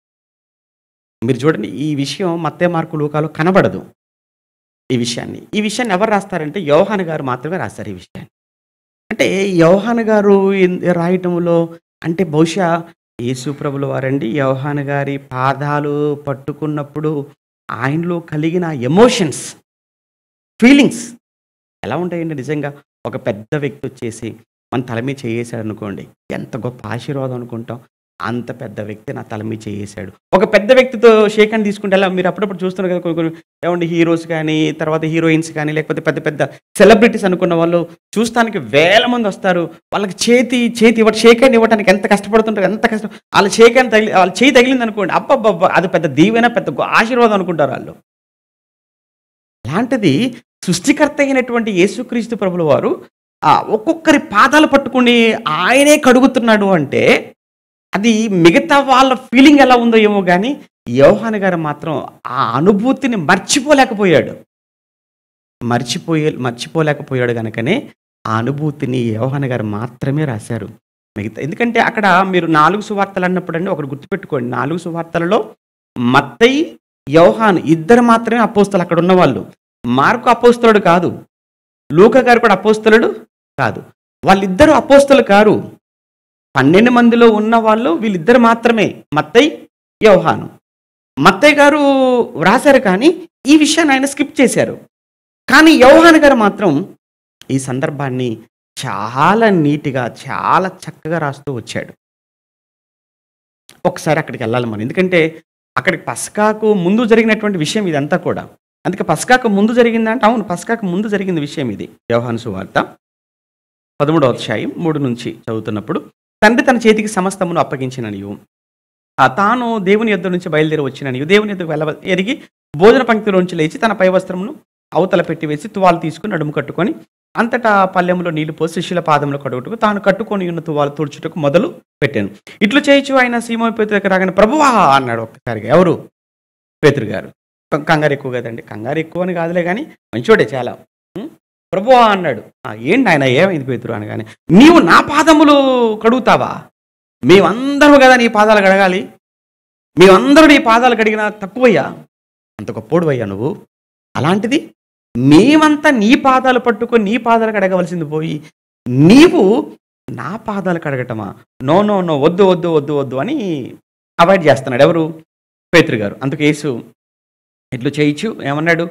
మీరు చూడండి, ఈ విషయం మత్తయి, మార్కు, లూకాలో కనబడదు. ఈ విషయాన్ని ఎవరు రాస్తారంటే యోహాను గారు మాత్రమే రాస్తారు ఈ విషయాన్ని. అంటే యోహాను గారు రాయటంలో అంటే బహుశా యేసు ప్రభుల వారండి యోహాను గారి పాదాలు పట్టుకున్నప్పుడు ఆయనలో కలిగిన ఎమోషన్స్, ఫీలింగ్స్ ఎలా ఉంటాయండి? నిజంగా ఒక పెద్ద వ్యక్తి వచ్చేసి మన తల మీద చేయేశాడు అనుకోండి, ఎంత గొప్ప ఆశీర్వాదం అనుకుంటాం. అంత పెద్ద వ్యక్తి నా తల మీద చేయేశాడు. ఒక పెద్ద వ్యక్తితో షేక్ హ్యాండ్ తీసుకుంటే ఎలా? మీరు అప్పుడప్పుడు చూస్తున్నారు కదా, కొన్ని ఏమండి హీరోస్ కానీ, తర్వాత హీరోయిన్స్ కానీ, లేకపోతే పెద్ద పెద్ద సెలబ్రిటీస్ అనుకున్న వాళ్ళు చూస్తానికి వేల మంది వస్తారు. వాళ్ళకి చేతి షేక్ హ్యాండ్ ఇవ్వడానికి ఎంత కష్టపడుతుంటారు, ఎంత కష్టం. వాళ్ళ షేక్ హ్యాండ్ వాళ్ళ చేయి తగిలింది అనుకోండి, అబ్బబ్బబ్బా అది పెద్ద దీవెన, పెద్ద ఆశీర్వాదం అనుకుంటారు వాళ్ళు. అలాంటిది సృష్టికర్త అయినటువంటి యేసుక్రీస్తు ప్రభుల వారు ఒక్కొక్కరి పాదాలు పట్టుకుని ఆయనే కడుగుతున్నాడు అంటే అది మిగతా వాళ్ళ ఫీలింగ్ ఎలా ఉందో ఏమో కానీ యోహాను గారు మాత్రం ఆ అనుభూతిని మర్చిపోలేకపోయాడు కనుకనే ఆ అనుభూతిని యోహాను గారు మాత్రమే రాశారు. ఎందుకంటే అక్కడ మీరు 4 సువార్తలు అన్నప్పుడు అండి ఒకటి గుర్తుపెట్టుకోండి. 4 సువార్తలలో మత్తయి, యోహాను ఇద్దరు మాత్రమే అపోస్తలు అక్కడ ఉన్నవాళ్ళు. మార్కు అపోస్తలుడు కాదు. లూకా గారు కూడా అపోస్తలుడు కాదు. వాళ్ళిద్దరూ అపోస్తలు కారు. 12 మందిలో ఉన్న వాళ్ళు వీళ్ళిద్దరు మాత్రమే, మత్తయి, యోహాను. మత్తయి గారు వ్రాసారు కానీ ఈ విషయాన్ని ఆయన స్కిప్ చేశారు. కానీ యోహాను గారు మాత్రం ఈ సందర్భాన్ని చాలా నీట్‌గా, చాలా చక్కగా రాస్తూ వచ్చాడు. ఒకసారి అక్కడికి వెళ్ళాలి మనం. ఎందుకంటే అక్కడికి పస్కాకు ముందు జరిగినటువంటి విషయం ఇదంతా కూడా. అందుకే పస్కాకు ముందు జరిగిందంటే అవును, పస్కాకు ముందు జరిగింది విషయం ఇది. యోహాను సువార్త 13వ అధ్యాయం 3 నుంచి చదువుతున్నప్పుడు, తండ్రి తన చేతికి సమస్తమును అప్పగించిననియు, తాను దేవుని యొద్ద నుంచి బయలుదేరి వచ్చిననియు, దేవుని యొద్దకు ఎరిగి భోజన పంక్తిలోంచి లేచి తన పై వస్త్రమును అవతల పెట్టి వేసి తువాలు తీసుకుని నడుము కట్టుకొని అంతటా పల్లెములో నీళ్లు పోసి శిష్యుల పాదములు కడుగుటకు తాను కట్టుకొని ఉన్న తువాలు తుడుచుటకు మొదలు పెట్టాను. ఇట్లు చేయొచ్చు ఆయన సీమోను పేతురు దగ్గర రాగానే ప్రభువా అన్నాడు ఒక్కసారిగా. ఎవరు? పేతురు గారు. కంగారు ఎక్కువ కదండి. కంగారు ఎక్కువ అని కాదులే కానీ మంచోడే చాలా. ప్రభువా అన్నాడు. ఏంటి ఆయన, ఏమైంది పేతురు అనగానే, నీవు నా పాదములు కడుగుతావా? మేమందరూ కదా నీ పాదాలు కడగాలి, మేమందరూ నీ పాదాలు కడిగినా తక్కువయ్యా, అంత గొప్పోడు అయ్యా నువ్వు. అలాంటిది మేమంతా నీ పాదాలు పట్టుకొని నీ పాదాలు కడగవలసింది పోయి నీవు నా పాదాలు కడగటమా? నో నో నో, వద్దు వద్దు వద్దు వద్దు అని అవాయిడ్ చేస్తున్నాడు. ఎవరు? పేతురు గారు. అందుకు యేసు ఇట్లు చేయించు ఏమన్నాడు?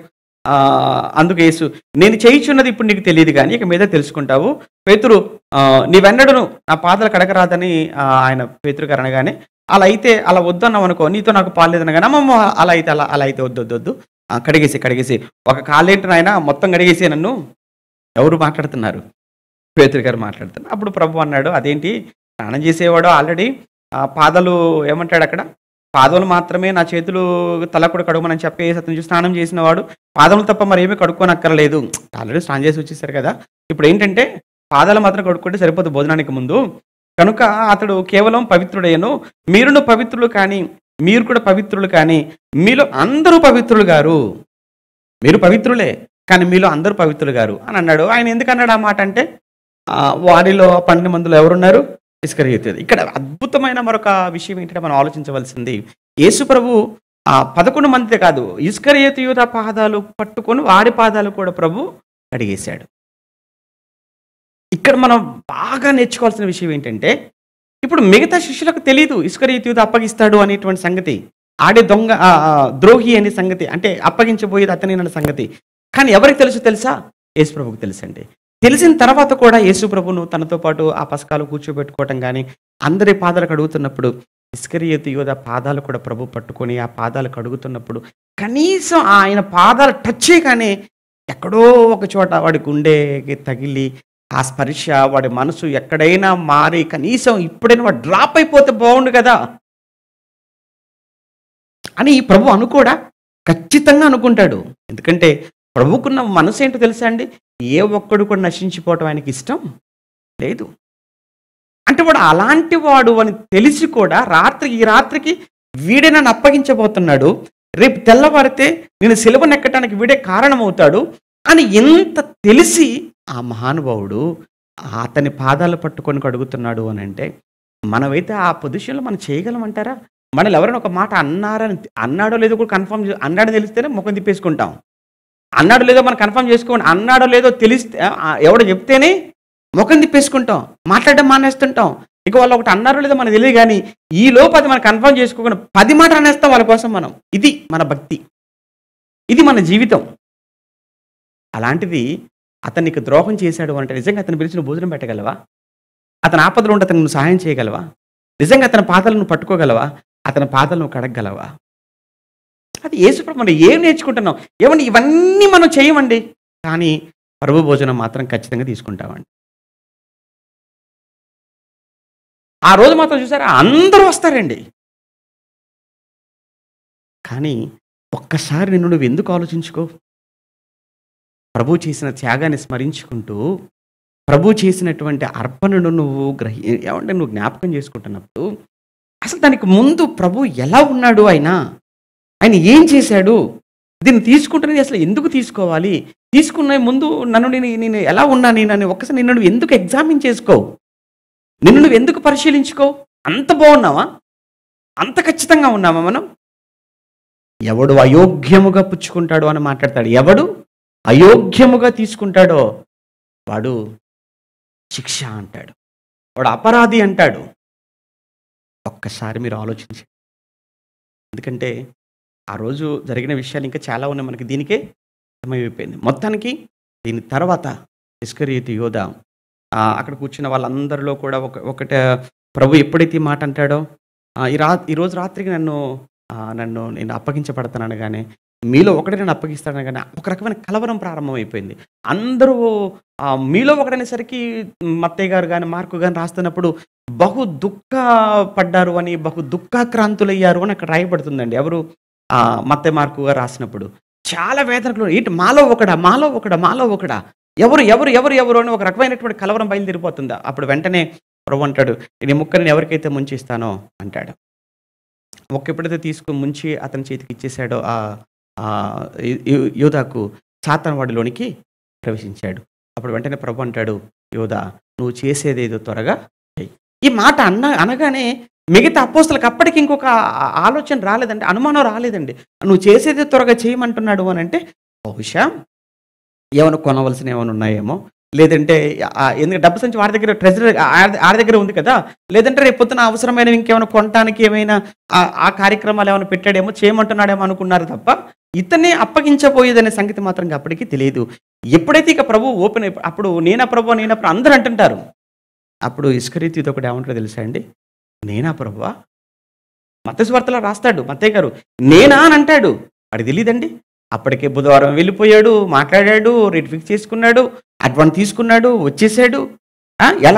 అందుకు యేసు, నేను చేయించున్నది ఇప్పుడు నీకు తెలియదు కానీ ఇక మీద తెలుసుకుంటావు. పేతురు, నీవెన్నడను నా పాదాలు కడగరాదని ఆయన పేతురు గారు అనగానే, అలా అయితే అలా వద్దన్నావు అనుకో, నీతో నాకు పాలేదనగానే, అమ్మమ్మ అలా అయితే అలా అయితే వద్దు వద్దు వద్దు, కడిగేసి ఒక కాలేంటి నాయన మొత్తం కడిగేసి నన్ను. ఎవరు మాట్లాడుతున్నారు? పేతురు గారు మాట్లాడుతున్నారు. అప్పుడు ప్రభు అన్నాడు, అదేంటి స్నానం చేసేవాడు ఆల్రెడీ పాదాలు ఏమంటాడు అక్కడ, పాదములు మాత్రమే నా చేతులు తల కూడా కడుగుమని చెప్పి సత్యం చూసి స్నానం చేసిన వాడు పాదములు తప్ప మరి ఏమీ కడుక్కోనక్కర్లేదు. ఆల్రెడీ స్నానం చేసి వచ్చేసారు కదా. ఇప్పుడు ఏంటంటే పాదాలు మాత్రం కడుక్కుంటే సరిపోదు భోజనానికి ముందు. కనుక అతడు కేవలం పవిత్రుడయ్యను, మీరును పవిత్రులు కానీ మీరు కూడా పవిత్రులు కానీ మీలో అందరూ పవిత్రులు గారు. మీరు పవిత్రులే కానీ మీలో అందరూ పవిత్రులు గారు అని అన్నాడు. ఆయన ఎందుకు అన్నాడు ఆ మాట అంటే, వారిలో 12 మందిలో ఎవరున్నారు? ఇస్కరియోతు. ఇక్కడ అద్భుతమైన మరొక విషయం ఏంటంటే మనం ఆలోచించవలసింది, యేసు ప్రభు 11 మంది కాదు, ఇస్కరియోతు యూదా పాదాలు పట్టుకొని వారి పాదాలు కూడా ప్రభు కడిగేశాడు. ఇక్కడ మనం బాగా నేర్చుకోవాల్సిన విషయం ఏంటంటే, ఇప్పుడు మిగతా శిష్యులకు తెలియదు ఇస్కరియోతు యూదా అప్పగిస్తాడు అనేటువంటి సంగతి, ఆడే దొంగ ద్రోహి అనే సంగతి, అంటే అప్పగించబోయేది అతని అనే సంగతి. కానీ ఎవరికి తెలుసా? యేసు ప్రభుకు తెలుసండి. తెలిసిన తర్వాత కూడా యేసు ప్రభును తనతో పాటు ఆ పసకాలు కూర్చోబెట్టుకోవటం కానీ అందరి పాదాలు కడుగుతున్నప్పుడు ఇస్కరియోతు యూదా పాదాలు కూడా ప్రభు పట్టుకొని ఆ పాదాలు కడుగుతున్నప్పుడు కనీసం ఆయన పాదాలు టచ్ చేయగానే ఎక్కడో ఒక చోట వాడి గుండెకి తగిలి ఆ స్పర్శ వాడి మనసు ఎక్కడైనా మారి కనీసం ఇప్పుడైనా వాడు డ్రాప్ అయిపోతే బాగుండు కదా అని ప్రభు అనుకోడా? ఖచ్చితంగా అనుకుంటాడు. ఎందుకంటే ప్రభుకున్న మనసు ఏంటో తెలుసా అండి, ఏ ఒక్కడు కూడా నశించిపోవటం ఆయనకి ఇష్టం లేదు. అంటే వాడు అలాంటి వాడు అని తెలిసి కూడా ఈ రాత్రికి వీడే నన్ను అప్పగించబోతున్నాడు, రేపు తెల్లవారితే నేను సిలువనెక్కడానికి వీడే కారణమవుతాడు అని ఎంత తెలిసి ఆ మహానుభావుడు అతని పాదాలు పట్టుకొని కడుగుతున్నాడు అని అంటే, మనమైతే ఆ పొజిషన్లో మనం చేయగలమంటారా? మనల్ని ఎవరైనా ఒక మాట అన్నాడో లేదో కూడా కన్ఫర్మ్ అన్నాడో తెలిస్తేనే ముఖం తిప్పేసుకుంటాం. అన్నాడో లేదో మనం కన్ఫర్మ్ చేసుకోండి, అన్నాడో లేదో తెలిస్తే ఎవడో చెప్తేనే ముఖం తిప్పేసుకుంటాం, మాట్లాడడం మానేస్తుంటాం. ఇక వాళ్ళు ఒకటి అన్నారో లేదో మనకు తెలియదు కానీ ఈ లోపు అది మనం కన్ఫర్మ్ చేసుకోకుండా 10 మాటలు అనేస్తాం వాళ్ళ కోసం మనం. ఇది మన భక్తి, ఇది మన జీవితం. అలాంటిది అతనికి ద్రోహం చేశాడు అంటే నిజంగా అతను పిలిచిన భోజనం పెట్టగలవా? అతని ఆపదలో ఉంటే అతను నువ్వు సహాయం చేయగలవా? నిజంగా అతని పాదాలను నువ్వు పట్టుకోగలవా? అతని పాదాలను కడగగలవా? అది యేసుప్రభు. మనం ఏం నేర్చుకుంటున్నాం? ఏమండి ఇవన్నీ మనం చేయమండి, కానీ ప్రభు భోజనం మాత్రం ఖచ్చితంగా తీసుకుంటామండి. ఆ రోజు మాత్రం చూసారా అందరూ వస్తారండి. కానీ ఒక్కసారి నిన్ను నువ్వు ఎందుకు ఆలోచించుకో. ప్రభు చేసిన త్యాగాన్ని స్మరించుకుంటూ ప్రభు చేసినటువంటి అర్పణను నువ్వు ఏమంటే నువ్వు జ్ఞాపకం చేసుకుంటున్నప్పుడు అసలు దానికి ముందు ప్రభు ఎలా ఉన్నాడు, ఆయన ఏం చేశాడు, దీన్ని తీసుకుంటున్నది అసలు ఎందుకు తీసుకోవాలి, తీసుకున్న ముందు నేను ఎలా ఉన్నా నేను ఒక్కసారి నిన్ను నువ్వు ఎందుకు ఎగ్జామిన్ చేసుకో, నిన్ను నువ్వు ఎందుకు పరిశీలించుకో. అంత బాగున్నావా? అంత ఖచ్చితంగా ఉన్నామా మనం? ఎవడు అయోగ్యముగా పుచ్చుకుంటాడో అని మాట్లాడతాడు. ఎవడు అయోగ్యముగా తీసుకుంటాడో వాడు శిక్ష అంటాడు. వాడు అపరాధి అంటాడు. ఒక్కసారి మీరు ఆలోచించండి. ఎందుకంటే ఆ రోజు జరిగిన విషయాలు ఇంకా చాలా ఉన్నాయి. మనకి దీనికే సమయమైపోయింది. మొత్తానికి దీని తర్వాత ఇస్కరియోతు యోధ అక్కడ కూర్చున్న వాళ్ళందరిలో కూడా ఒకటే ప్రభు ఎప్పుడైతే ఈ మాట అంటాడో, ఈరోజు రాత్రికి నేను అప్పగించబడతాననగానే, మీలో ఒకటి నేను అప్పగిస్తాననగానే ఒక రకమైన కలవరం ప్రారంభమైపోయింది. అందరూ మీలో ఒకటనేసరికి మత్తయ్య గారు కానీ మార్కు కానీ రాస్తున్నప్పుడు బహు దుఃఖపడ్డారు అని, బహు దుఃఖాక్రాంతులయ్యారు అని అక్కడ రాయబడుతుందండి. ఎవరు మత్తయ్య మార్కు గారు రాసినప్పుడు చాలా వేదనలు, ఏంటి మాలో ఒకడా, ఎవరు ఎవరు ఎవరు ఎవరు అని ఒక రకమైనటువంటి కలవరం బయలుదేరిపోతుంది. అప్పుడు వెంటనే ప్రభు అంటాడు, నేను ముక్కని ఎవరికైతే ముంచిస్తానో అంటాడు. ఎప్పుడైతే తీసుకుని ముంచి అతని చేతికి ఇచ్చేసాడో యోధాకు, సాతాను వాడిలోనికి ప్రవేశించాడు. అప్పుడు వెంటనే ప్రభు అంటాడు, యోధా నువ్వు చేసేదేదో త్వరగా చెయ్యి. ఈ మాట అనగానే మిగతా అపోస్తలకు అప్పటికి ఇంకొక ఆలోచన రాలేదండి, అనుమానం రాలేదండి. నువ్వు చేసేది త్వరగా చేయమంటున్నాడు అని అంటే బహుశా ఏమైనా కొనవలసిన ఏమైనా ఉన్నాయేమో, లేదంటే ఎందుకంటే డబ్బు సంచి వాడి దగ్గర ట్రెజరీ ఆడి దగ్గర ఉంది కదా, లేదంటే రేపు పొద్దున అవసరమైనవి ఇంకేమైనా కొనడానికి ఏమైనా ఆ కార్యక్రమాలు ఏమైనా పెట్టాడేమో, చేయమంటున్నాడేమో అనుకున్నారు తప్ప ఇతనే అప్పగించబోయేదనే సంగతి మాత్రం అప్పటికి తెలియదు. ఎప్పుడైతే ఇక ప్రభు ఓపెన్ అప్పుడు నేనా ప్రభు అందరూ అంటుంటారు. అప్పుడు ఇస్కరియోతు ఒకటి ఏమంటారో తెలుసా అండి, నేనా ప్రభువా? మత్తయి సువార్తలో రాస్తాడు మత్తయ్య గారు, నేనా అని అంటాడు. వాడికి తెలియదండి. అప్పటికే బుధవారం వెళ్ళిపోయాడు, మాట్లాడాడు, రేట్ ఫిక్స్ చేసుకున్నాడు, అడ్వాన్స్ తీసుకున్నాడు, వచ్చేసాడు.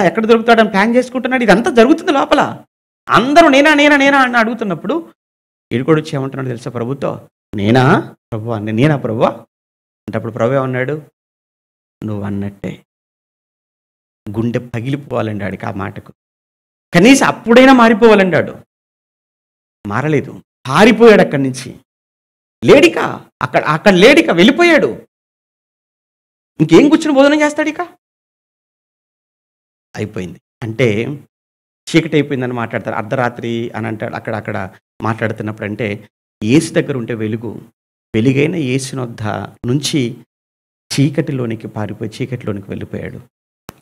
ఎక్కడ దొరుకుతాడని ప్లాన్ చేసుకుంటున్నాడు. ఇదంతా జరుగుతుంది లోపల. అందరూ నేనా నేనా నేనా అని అడుగుతున్నప్పుడు ఈడుకోడు వచ్చి ఏమంటున్నాడు తెలుసా ప్రభుతో, నేనా ప్రభువా, నేనా ప్రభువా అంటే అప్పుడు ప్రభు ఏమన్నాడు, నువ్వు అన్నట్టే. గుండె పగిలిపోవాలండి ఆడికి ఆ మాటకు. కనీసం అప్పుడైనా మారిపోవాలంటాడు. మారలేదు, పారిపోయాడు అక్కడి నుంచి. లేడిక అక్కడ లేడిక, వెళ్ళిపోయాడు. ఇంకేం కూర్చుని బోధన చేస్తాడు ఇక? అయిపోయింది. అంటే చీకటి అయిపోయిందని మాట్లాడతారు. అర్ధరాత్రి అని అంటాడు అక్కడ మాట్లాడుతున్నప్పుడు. అంటే యేసు దగ్గర ఉంటే వెలుగైన యేసునొద్ద నుంచి చీకటిలోనికి పారిపోయి చీకటిలోనికి వెళ్ళిపోయాడు.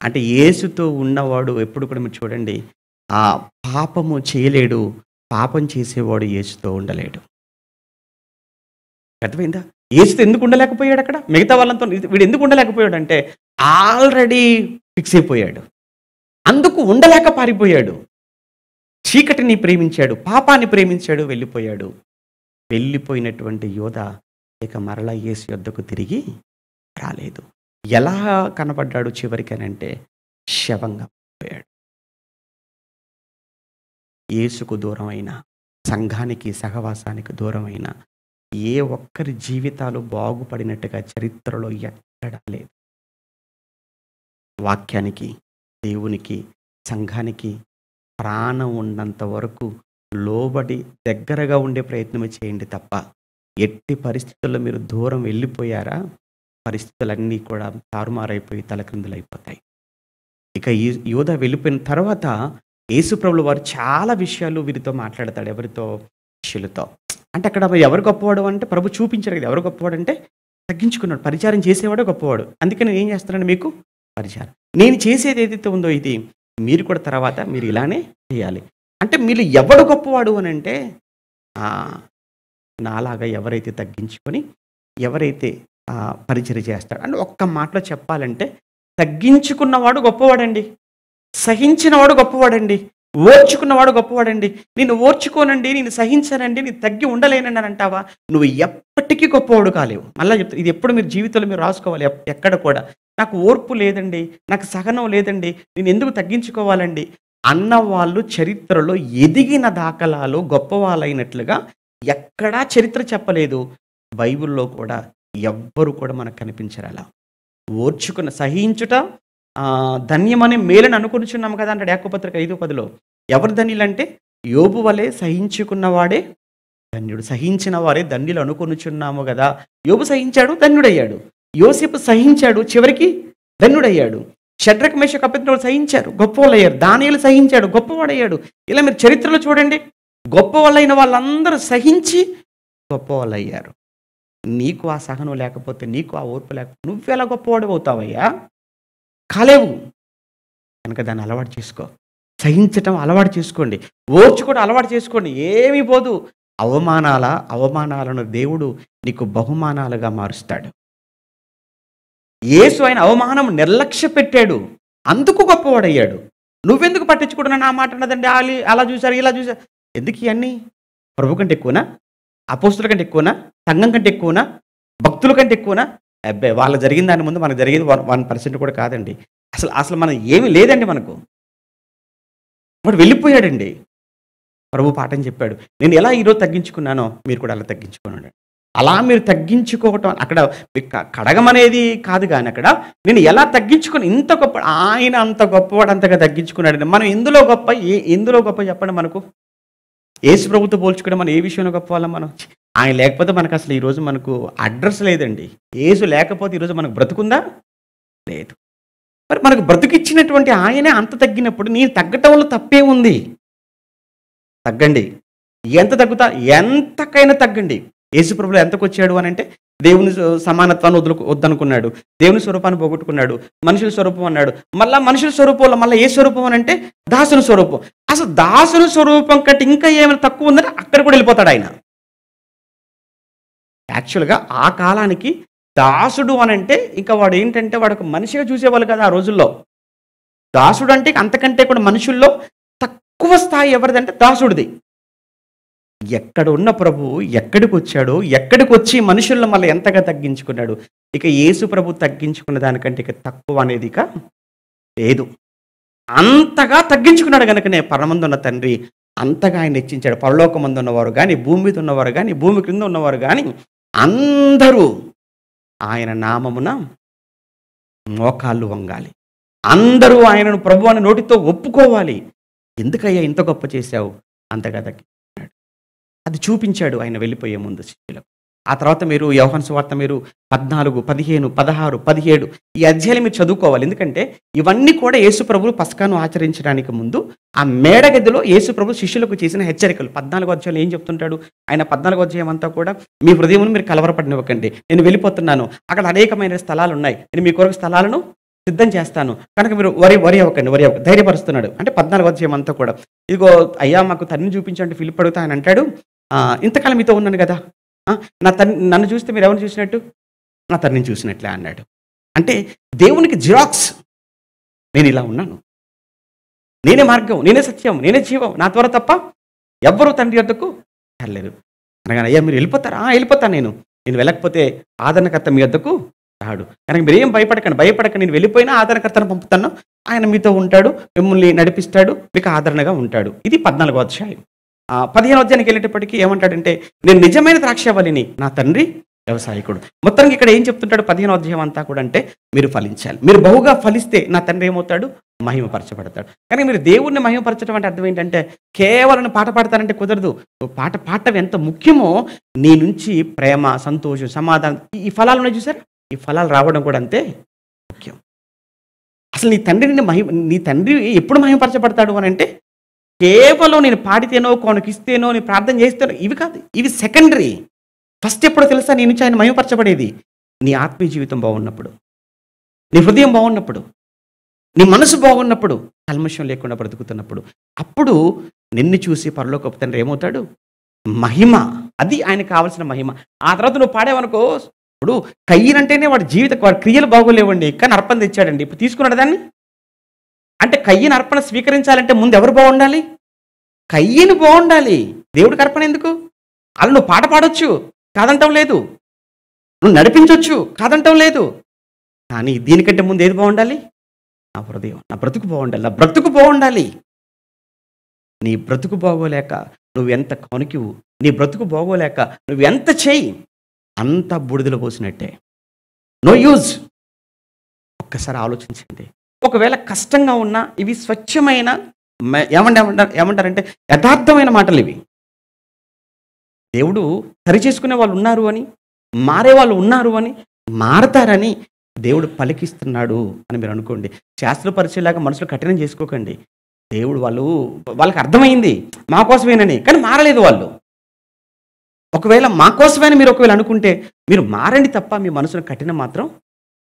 అంటే యేసుతో ఉన్నవాడు ఎప్పుడు కూడా మీరు చూడండి, పాపము చేయలేడు, పాపం చేసేవాడు యేసుతో ఉండలేడు. అర్థమైందా? యేసుతో ఎందుకు ఉండలేకపోయాడు అక్కడ? మిగతా వాళ్ళంతా వీడు ఎందుకు ఉండలేకపోయాడు అంటే ఆల్రెడీ ఫిక్స్ అయిపోయాడు. అందుకు ఉండలేక పారిపోయాడు. చీకటిని ప్రేమించాడు, పాపాన్ని ప్రేమించాడు, వెళ్ళిపోయాడు. వెళ్ళిపోయినటువంటి యోధ ఇక మరలా యేసు యొద్దకు తిరిగి రాలేదు. ఎలా కనబడ్డాడు చివరికనంటే శవంగా పోయాడు. యేసుకు దూరమైన, సంఘానికి సహవాసానికి దూరమైన ఏ ఒక్కరి జీవితాలు బాగుపడినట్టుగా చరిత్రలో ఎక్కడా లేదు. వాక్యానికి, దేవునికి, సంఘానికి ప్రాణం ఉన్నంత వరకు లోబడి దగ్గరగా ఉండే ప్రయత్నమే చేయండి తప్ప, ఎట్టి పరిస్థితుల్లో మీరు దూరం వెళ్ళిపోయారా, పరిస్థితులన్నీ కూడా తారుమారైపోయి తలక్రిందులైపోతాయి. ఇక ఈ యోధ వెళ్ళిపోయిన తర్వాత యేసుప్రభుల వారు చాలా విషయాలు వీరితో మాట్లాడతాడు. ఎవరితో? శిష్యులతో. అంటే అక్కడ ఎవరు గొప్పవాడు అంటే ప్రభు చూపించాడు కదా. ఎవరు గొప్పవాడు అంటే తగ్గించుకున్నాడు, పరిచారం చేసేవాడు గొప్పవాడు. అందుకని నేను ఏం చేస్తున్నాను మీకు పరిచారం. నేను చేసేది ఏదైతే ఉందో ఇది మీరు కూడా తర్వాత మీరు ఇలానే చేయాలి. అంటే మీరు ఎవడు గొప్పవాడు అని అంటే నాలాగా ఎవరైతే తగ్గించుకొని ఎవరైతే పరిచర్య చేస్తాడు. అంటే ఒక్క మాటలో చెప్పాలంటే తగ్గించుకున్నవాడు గొప్పవాడండి, సహించినవాడు గొప్పవాడండి, ఓర్చుకున్నవాడు గొప్పవాడండి. నేను ఓర్చుకోనండి, నేను సహించానండి, నేను తగ్గి ఉండలేనండి అని అంటావా, నువ్వు ఎప్పటికీ గొప్పవాడు కాలేవు. మళ్ళీ చెప్తా, ఇది ఎప్పుడు మీరు జీవితంలో మీరు రాసుకోవాలి. ఎక్కడ కూడా నాకు ఓర్పు లేదండి, నాకు సహనం లేదండి, నేను ఎందుకు తగ్గించుకోవాలండి అన్నవాళ్ళు చరిత్రలో ఎదిగిన దాఖలాలు గొప్పవాళ్ళైనట్లుగా ఎక్కడా చరిత్ర చెప్పలేదు. బైబిల్లో కూడా ఎవ్వరు కూడా మనకు కనిపించరు అలా. ఓర్చుకున్న సహించుట ధన్యమనే మేలని అనుకొనిచున్నాము కదా అంటాడు యాకోబు పత్రిక 5:10. ఎవరు ధన్యులంటే యోబు వలె సహించుకున్నవాడే ధన్యుడు. సహించిన వారే ధన్యులు అనుకొనిచున్నాము కదా. యోబు సహించాడు, ధన్యుడయ్యాడు. యోసేపు సహించాడు, చివరికి ధన్యుడయ్యాడు. షడ్రక్ మేషక్ అబేద్నెగో సహించారు, గొప్పవాళ్ళు అయ్యారు. దానియేలు సహించాడు, గొప్పవాడయ్యాడు. ఇలా మీరు చరిత్రలో చూడండి, గొప్పవాళ్ళైన వాళ్ళందరూ సహించి గొప్పవాళ్ళయ్యారు. నీకు ఆ సహనం లేకపోతే, నీకు ఆ ఓర్పు లేకపోతే నువ్వెలా గొప్పవాడివవుతావయ్యా? కాలేవు. కనుక దాన్ని అలవాటు చేసుకో. సహించటం అలవాటు చేసుకోండి. ఓర్చుకోవడం అలవాటు చేసుకోండి. ఏమీ పోదు. అవమానాలను దేవుడు నీకు బహుమానాలుగా మారుస్తాడు. యేసు ఆయన అవమానం నిర్లక్ష్యపెట్టాడు. అందుకు గొప్పవాడయ్యాడు. నువ్వెందుకు పట్టించుకుంటున్నావు? నా మాట అన్నదండి అలా చూసారు, ఇలా చూసారు. ఎందుకు ఇయన్నీ? ప్రభు కంటే ఎక్కువనా? అపోస్తుల కంటే ఎక్కువనా? సంఘం కంటే ఎక్కువనా? భక్తుల కంటే ఎక్కువనా? అబ్బాయి వాళ్ళకి జరిగిన దాని ముందు మనకు జరిగేది 1% కూడా కాదండి. అసలు మనం ఏమీ లేదండి మనకు. వాడు వెళ్ళిపోయాడండి. ప్రభు పాఠం చెప్పాడు. నేను ఎలా ఈరోజు తగ్గించుకున్నానో మీరు కూడా అలా తగ్గించుకోనండి. అలా మీరు తగ్గించుకోవటం అక్కడ కడగమనేది కాదు గాని అక్కడ నేను ఎలా తగ్గించుకుని ఇంత గొప్ప ఆయన అంత గొప్పవాడు అంతగా తగ్గించుకున్నాడండి. మనం ఎందులో గొప్ప చెప్పండి మనకు? యేసు ప్రభుతో పోల్చుకుంటే మనం ఏ విషయంలో గొప్ప వాళ్ళం మనం? ఆయన లేకపోతే మనకు అసలు ఈరోజు మనకు అడ్రస్ లేదండి. యేసు లేకపోతే ఈరోజు మనకు బ్రతుకుందా? లేదు. మరి మనకు బ్రతుకిచ్చినటువంటి ఆయనే అంత తగ్గినప్పుడు నేను తగ్గటంలో తప్పే ఉంది. తగ్గండి. ఎంత తగ్గుతా? ఎంతకైనా తగ్గండి. యేసుప్రభువు ఎంతకొచ్చాడు అని అంటే దేవుని సమానత్వాన్ని వద్దనుకున్నాడు. దేవుని స్వరూపాన్ని పోగొట్టుకున్నాడు. మనుషుల స్వరూపం అన్నాడు. మళ్ళా మనుషుల స్వరూపంలో మళ్ళీ ఏ స్వరూపం అని అంటే దాసుని స్వరూపం. అసలు దాసుని స్వరూపం కంటే ఇంకా ఏమైనా తక్కువ ఉందని అక్కడ కూడా వెళ్ళిపోతాడు ఆయన. యాక్చువల్గా ఆ కాలానికి దాసుడు అని అంటే ఇంకా వాడు ఏంటంటే వాడు ఒక మనిషిగా చూసేవాళ్ళు కదా ఆ రోజుల్లో. దాసుడు అంటే అంతకంటే కూడా మనుషుల్లో తక్కువ స్థాయి ఎవరిదంటే దాసుడిది. ఎక్కడ ఉన్న ప్రభు ఎక్కడికి వచ్చాడో, ఎక్కడికి వచ్చి మనుషులను మళ్ళీ ఎంతగా తగ్గించుకున్నాడు. ఇక యేసు ప్రభు తగ్గించుకున్న దానికంటే ఇక తక్కువ అనేది ఇక లేదు. అంతగా తగ్గించుకున్నాడు కనుకనే పరమందున్న తండ్రి అంతగా ఆయన హెచ్చించాడు. పరలోకమందు ఉన్నవారు కానీ, భూమి మీద ఉన్నవారు కానీ, భూమి క్రింద ఉన్నవారు కానీ అందరూ ఆయన నామమున మోకాళ్ళు వంగాలి. అందరూ ఆయనను ప్రభు అని నోటితో ఒప్పుకోవాలి. ఎందుకయ్యా ఇంత గొప్ప చేశావు? అంతగా తగ్గించుకున్నాడు. అది చూపించాడు ఆయన వెళ్ళిపోయే ముందు శిష్యులకు. ఆ తర్వాత మీరు యోహాను సువార్త మీరు 14, 15, 16, 17 ఈ అధ్యాయాలు మీరు చదువుకోవాలి. ఎందుకంటే ఇవన్నీ కూడా యేసు ప్రభువు పస్కాను ఆచరించడానికి ముందు ఆ మేడగదిలో యేసు ప్రభు శిష్యులకు చేసిన హెచ్చరికలు. 14వ అధ్యాయంలో ఏం చెప్తుంటాడు ఆయన? 14వ అధ్యాయం అంతా కూడా మీ హృదయమును మీరు కలవరపడనివ్వకండి, నేను వెళ్ళిపోతున్నాను, అక్కడ అనేకమైన స్థలాలు ఉన్నాయి, నేను మీ కొరకు స్థలాలను సిద్ధం చేస్తాను, కనుక మీరు వరి అవ్వకండి, ధైర్యపరుస్తున్నాడు. అంటే 14వ అధ్యాయం అంతా కూడా ఇదిగో అయ్యా మాకు తండ్రిని చూపించండి ఫిలిప్ అడుగుతా ఆయన అంటాడు, ఇంతకాలం మీతో ఉన్నాను కదా, నన్ను చూస్తే మీరు ఎవరిని చూసినట్టు? నా తండ్రిని చూసినట్లే అన్నాడు. అంటే దేవునికి జిరాక్స్, నేను ఇలా ఉన్నాను, నేనే మార్గం, నేనే సత్యం, నేనే జీవం, నా ద్వారా తప్ప ఎవ్వరూ తండ్రి వద్దకు వెళ్ళలేదు అనగానే అయ్యా మీరు వెళ్ళిపోతారా? వెళ్ళిపోతాను నేను వెళ్ళకపోతే ఆదరణకర్త మీ వద్దకు రాడు, కనుక మీరేం భయపడకండి, నేను వెళ్ళిపోయినా ఆదరణకర్తను పంపుతాను, ఆయన మీతో ఉంటాడు, మిమ్మల్ని నడిపిస్తాడు, మీకు ఆదరణగా ఉంటాడు. ఇది 14వ అధ్యాయం. 15వ అధ్యాయానికి వెళ్ళేటప్పటికీ ఏమంటాడంటే నేను నిజమైన ద్రాక్షావళిని, నా తండ్రి వ్యవసాయకుడు. మొత్తానికి ఇక్కడ ఏం చెప్తుంటాడు 15వ అధ్యాయం అంతా కూడా అంటే మీరు ఫలించాలి, మీరు బహుగా ఫలిస్తే నా తండ్రి ఏమవుతాడు? మహిమపరచబడతాడు. కానీ మీరు దేవుణ్ణి మహిమపరచడం అంటే అర్థం ఏంటంటే కేవలం పాట పాడతారంటే కుదరదు. పాట పాడటం ఎంత ముఖ్యమో నీ నుంచి ప్రేమ, సంతోషం, సమాధానం ఈ ఫలాలు ఉన్నాయి చూసారా, ఈ ఫలాలు రావడం కూడా అంతే ముఖ్యం. అసలు నీ తండ్రి ఎప్పుడు మహిమపరచబడతాడు అని అంటే కేవలం నేను పాడితేనో, కొనకిస్తేనో, నేను ప్రార్థన చేస్తేనో ఇవి కాదు, ఇవి సెకండరీ. ఫస్ట్ ఎప్పుడో తెలుసా నీ నుంచి ఆయన మహిమపరచబడేది? నీ ఆత్మీయ జీవితం బాగున్నప్పుడు, నీ హృదయం బాగున్నప్పుడు, నీ మనసు బాగున్నప్పుడు, కల్మషం లేకుండా బ్రతుకుతున్నప్పుడు, అప్పుడు నిన్ను చూసి పరలోకపు తండ్రి ఏమవుతాడు? మహిమ. అది ఆయనకు కావాల్సిన మహిమ. ఆ తర్వాత నువ్వు పాడేవనుకో, ఇప్పుడు కయ్యనంటేనే వాడి వాడి క్రియలు బాగోలేవండి, కానీ అర్పణ తెచ్చాడండి, ఇప్పుడు తీసుకున్నాడు దాన్ని. అంటే కయ్యను అర్పణ స్వీకరించాలంటే ముందు ఎవరు బాగుండాలి? కయ్యను బాగుండాలి. దేవుడికి అర్పణ ఎందుకు? అలా నువ్వు పాట పాడొచ్చు, కాదంటం లేదు, నువ్వు నడిపించవచ్చు, కాదంటం లేదు, కానీ దీనికంటే ముందు ఏది బాగుండాలి? నా హృదయం, నా బ్రతుకు బాగుండాలి. నీ బ్రతుకు బాగోలేక నువ్వెంత కొనికివు, నీ బ్రతుకు బాగోలేక నువ్వెంత చేయి అంత బూడిదలో పోసినట్టే, నో యూజ్. ఒక్కసారి ఆలోచించండి. ఒకవేళ కష్టంగా ఉన్నా ఇవి స్వచ్ఛమైన ఏమంటారంటే యథార్థమైన మాటలు ఇవి. దేవుడు సరిచేసుకునే వాళ్ళు ఉన్నారు అని, మారే వాళ్ళు ఉన్నారు అని, మారతారని దేవుడు పలికిస్తున్నాడు అని మీరు అనుకోండి. శాస్త్ర పరిచయలాగా మనుషులు కఠినం చేసుకోకండి. దేవుడు వాళ్ళకి అర్థమైంది మా కోసమేనని, కానీ మారలేదు వాళ్ళు. ఒకవేళ మా కోసమని మీరు ఒకవేళ అనుకుంటే మీరు మారండి తప్ప మీ మనసును కఠినం మాత్రం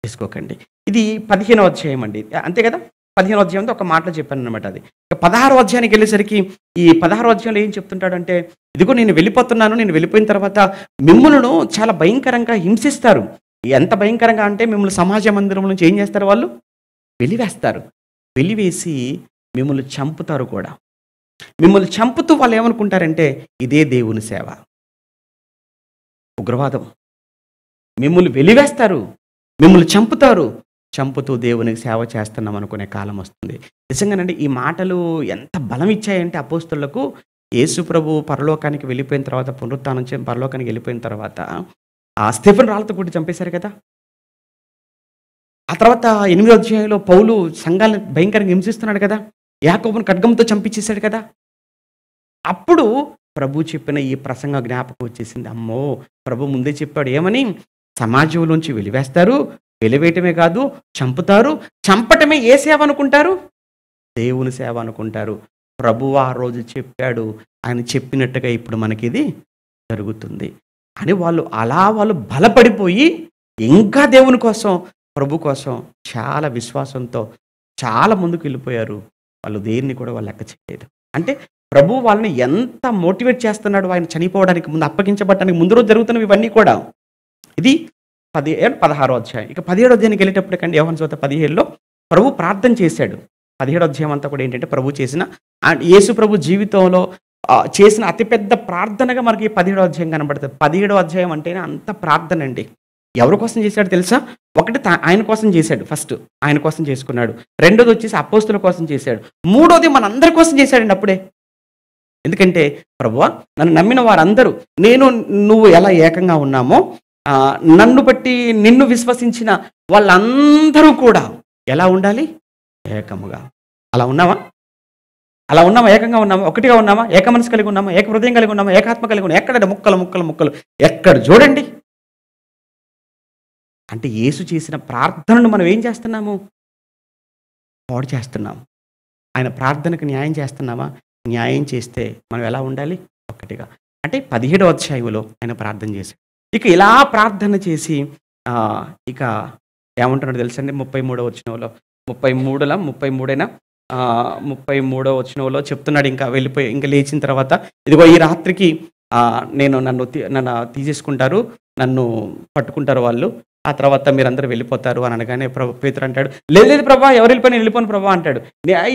చేసుకోకండి. ఇది 15వ అధ్యాయం అండి. అంతే కదా! 15వ అధ్యాయంలో ఒక మాటలో చెప్పాననమాట అది. ఇక 16వ అధ్యాయానికి వెళ్ళేసరికి ఈ 16వ అధ్యాయంలో ఏం చెప్తుంటాడంటే, ఇదిగో నేను వెళ్ళిపోతున్నాను. నేను వెళ్ళిపోయిన తర్వాత మిమ్ములను చాలా భయంకరంగా హింసిస్తారు. ఎంత భయంకరంగా అంటే మిమ్మల్ని సమాజ మందిరం నుంచి ఏం చేస్తారు వాళ్ళు? వెలివేస్తారు. వెలివేసి మిమ్మల్ని చంపుతారు కూడా. మిమ్మల్ని చంపుతూ వాళ్ళు ఏమనుకుంటారంటే ఇదే దేవుని సేవ. ఉగ్రవాదం. మిమ్మల్ని వెలివేస్తారు. మిమ్మల్ని చంపుతారు. చంపుతూ దేవునికి సేవ చేస్తున్నాం అనుకునే కాలం వస్తుంది. నిజంగానండి ఈ మాటలు ఎంత బలం ఇచ్చాయంటే అపోస్తలులకు, యేసు ప్రభు పరలోకానికి వెళ్ళిపోయిన తర్వాత, పునరుత్థానం పరలోకానికి వెళ్ళిపోయిన తర్వాత ఆ స్టెఫెను రాళ్ళతో కొట్టి చంపేశారు కదా! ఆ తర్వాత 8వ అధ్యాయంలో పౌలు సంఘాలను భయంకరంగా హింసిస్తున్నాడు కదా! యాకోబును ఖడ్గంతో చంపించేశాడు కదా! అప్పుడు ప్రభు చెప్పిన ఈ ప్రసంగ జ్ఞాపకం వచ్చేసింది. అమ్మో! ప్రభు ముందే చెప్పాడు ఏమని? సమాజంలోంచి వెలివేస్తారు. వెలివేయటమే కాదు చంపుతారు. చంపటమే ఏ సేవ అనుకుంటారు? దేవుని సేవ అనుకుంటారు. ప్రభువు ఆ రోజు చెప్పాడు. ఆయన చెప్పినట్టుగా ఇప్పుడు మనకిది జరుగుతుంది అని వాళ్ళు బలపడిపోయి ఇంకా దేవుని కోసం, ప్రభు కోసం చాలా విశ్వాసంతో చాలా ముందుకు వెళ్ళిపోయారు. వాళ్ళు దేన్ని కూడా వాళ్ళు లెక్క చేయలేదు. అంటే ప్రభు వాళ్ళని ఎంత మోటివేట్ చేస్తున్నాడు ఆయన చనిపోవడానికి ముందు, అప్పగించబడటానికి ముందు రోజు జరుగుతున్నవి ఇవన్నీ కూడా. ఇది 16వ అధ్యాయం. ఇక 17వ అధ్యాయానికి వెళ్ళేటప్పటికండి యోహాను సువార్త 17లో ప్రభు ప్రార్థన చేశాడు. 17వ అధ్యాయం అంతా కూడా ఏంటంటే ప్రభు చేసిన యేసు ప్రభు జీవితంలో చేసిన అతిపెద్ద ప్రార్థనగా మనకి 17వ అధ్యాయం కనబడుతుంది. 17వ అధ్యాయం అంటేనే అంత ప్రార్థన అండి. ఎవరి కోసం చేశాడు తెలుసా? ఒకటి ఆయన కోసం చేశాడు. ఫస్ట్ ఆయన కోసం చేసుకున్నాడు. రెండోది వచ్చేసి అపోస్తుల కోసం చేశాడు. మూడోది మనందరి కోసం చేశాడండి అప్పుడే. ఎందుకంటే ప్రభువా నన్ను నమ్మిన వారందరూ నువ్వు ఎలా ఏకంగా ఉన్నామో నన్ను బట్టి నిన్ను విశ్వసించిన వాళ్ళందరూ కూడా ఎలా ఉండాలి? ఏకముగా. అలా ఉన్నామా? అలా ఉన్నామా? ఏకంగా ఉన్నామా? ఒకటిగా ఉన్నామా? ఏక మనసు కలిగి ఉన్నామా? ఏక హృదయం కలిగి ఉన్నామా? ఏకాత్మ కలిగి ఉన్నామా? ఎక్కడ ముక్కలు ఎక్కడ చూడండి. అంటే యేసు చేసిన ప్రార్థనను మనం ఏం చేస్తున్నాము? పాడు చేస్తున్నాం. ఆయన ప్రార్థనకు న్యాయం చేస్తున్నామా? న్యాయం చేస్తే మనం ఎలా ఉండాలి? ఒక్కటిగా. అంటే 17వ అధ్యాయంలో ఆయన ప్రార్థన చేశాడు. ఇక ఇలా ప్రార్థన చేసి ఇక ఏమంటున్నాడు తెలుసండి? 33వ వచనంలో 33వ వచనంలో చెప్తున్నాడు. ఇంకా వెళ్ళిపోయి ఇంకా లేచిన తర్వాత ఇదిగో ఈ రాత్రికి నన్ను తీసేసుకుంటారు, నన్ను పట్టుకుంటారు వాళ్ళు, ఆ తర్వాత మీరందరూ వెళ్ళిపోతారు అని అనగానే పేతురు అంటాడు, లేదు ప్రభా, ఎవరు వెళ్ళిపోయి నేను వెళ్ళిపోను ప్రభా అంటాడు.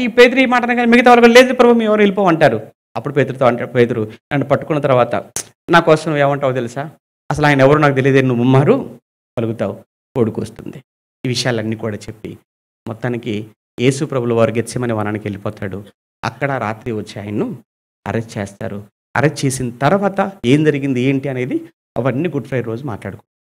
ఈ పేతురు ఈ మాట అనగానే మిగతా వాళ్ళు లేదు ప్రభా మేము ఎవరు వెళ్ళిపో అంటారు. అప్పుడు పేతురు నన్ను పట్టుకున్న తర్వాత నా కోసం ఏమంటావు తెలుసా? అసలు ఆయన ఎవరు నాకు తెలియదు, నువ్వు ముమ్మారు పలుకుతావు, కొడుకు వస్తుంది. ఈ విషయాలన్నీ కూడా చెప్పి మొత్తానికి యేసు ప్రభుల వారు గెత్సెమనే వనానికి వెళ్ళిపోతాడు. అక్కడ రాత్రి వచ్చి ఆయన్ను అరెస్ట్ చేస్తారు. అరెస్ట్ చేసిన తర్వాత ఏం జరిగింది ఏంటి అనేది అవన్నీ గుడ్ ఫ్రైడే రోజు మాట్లాడుకుంటాం.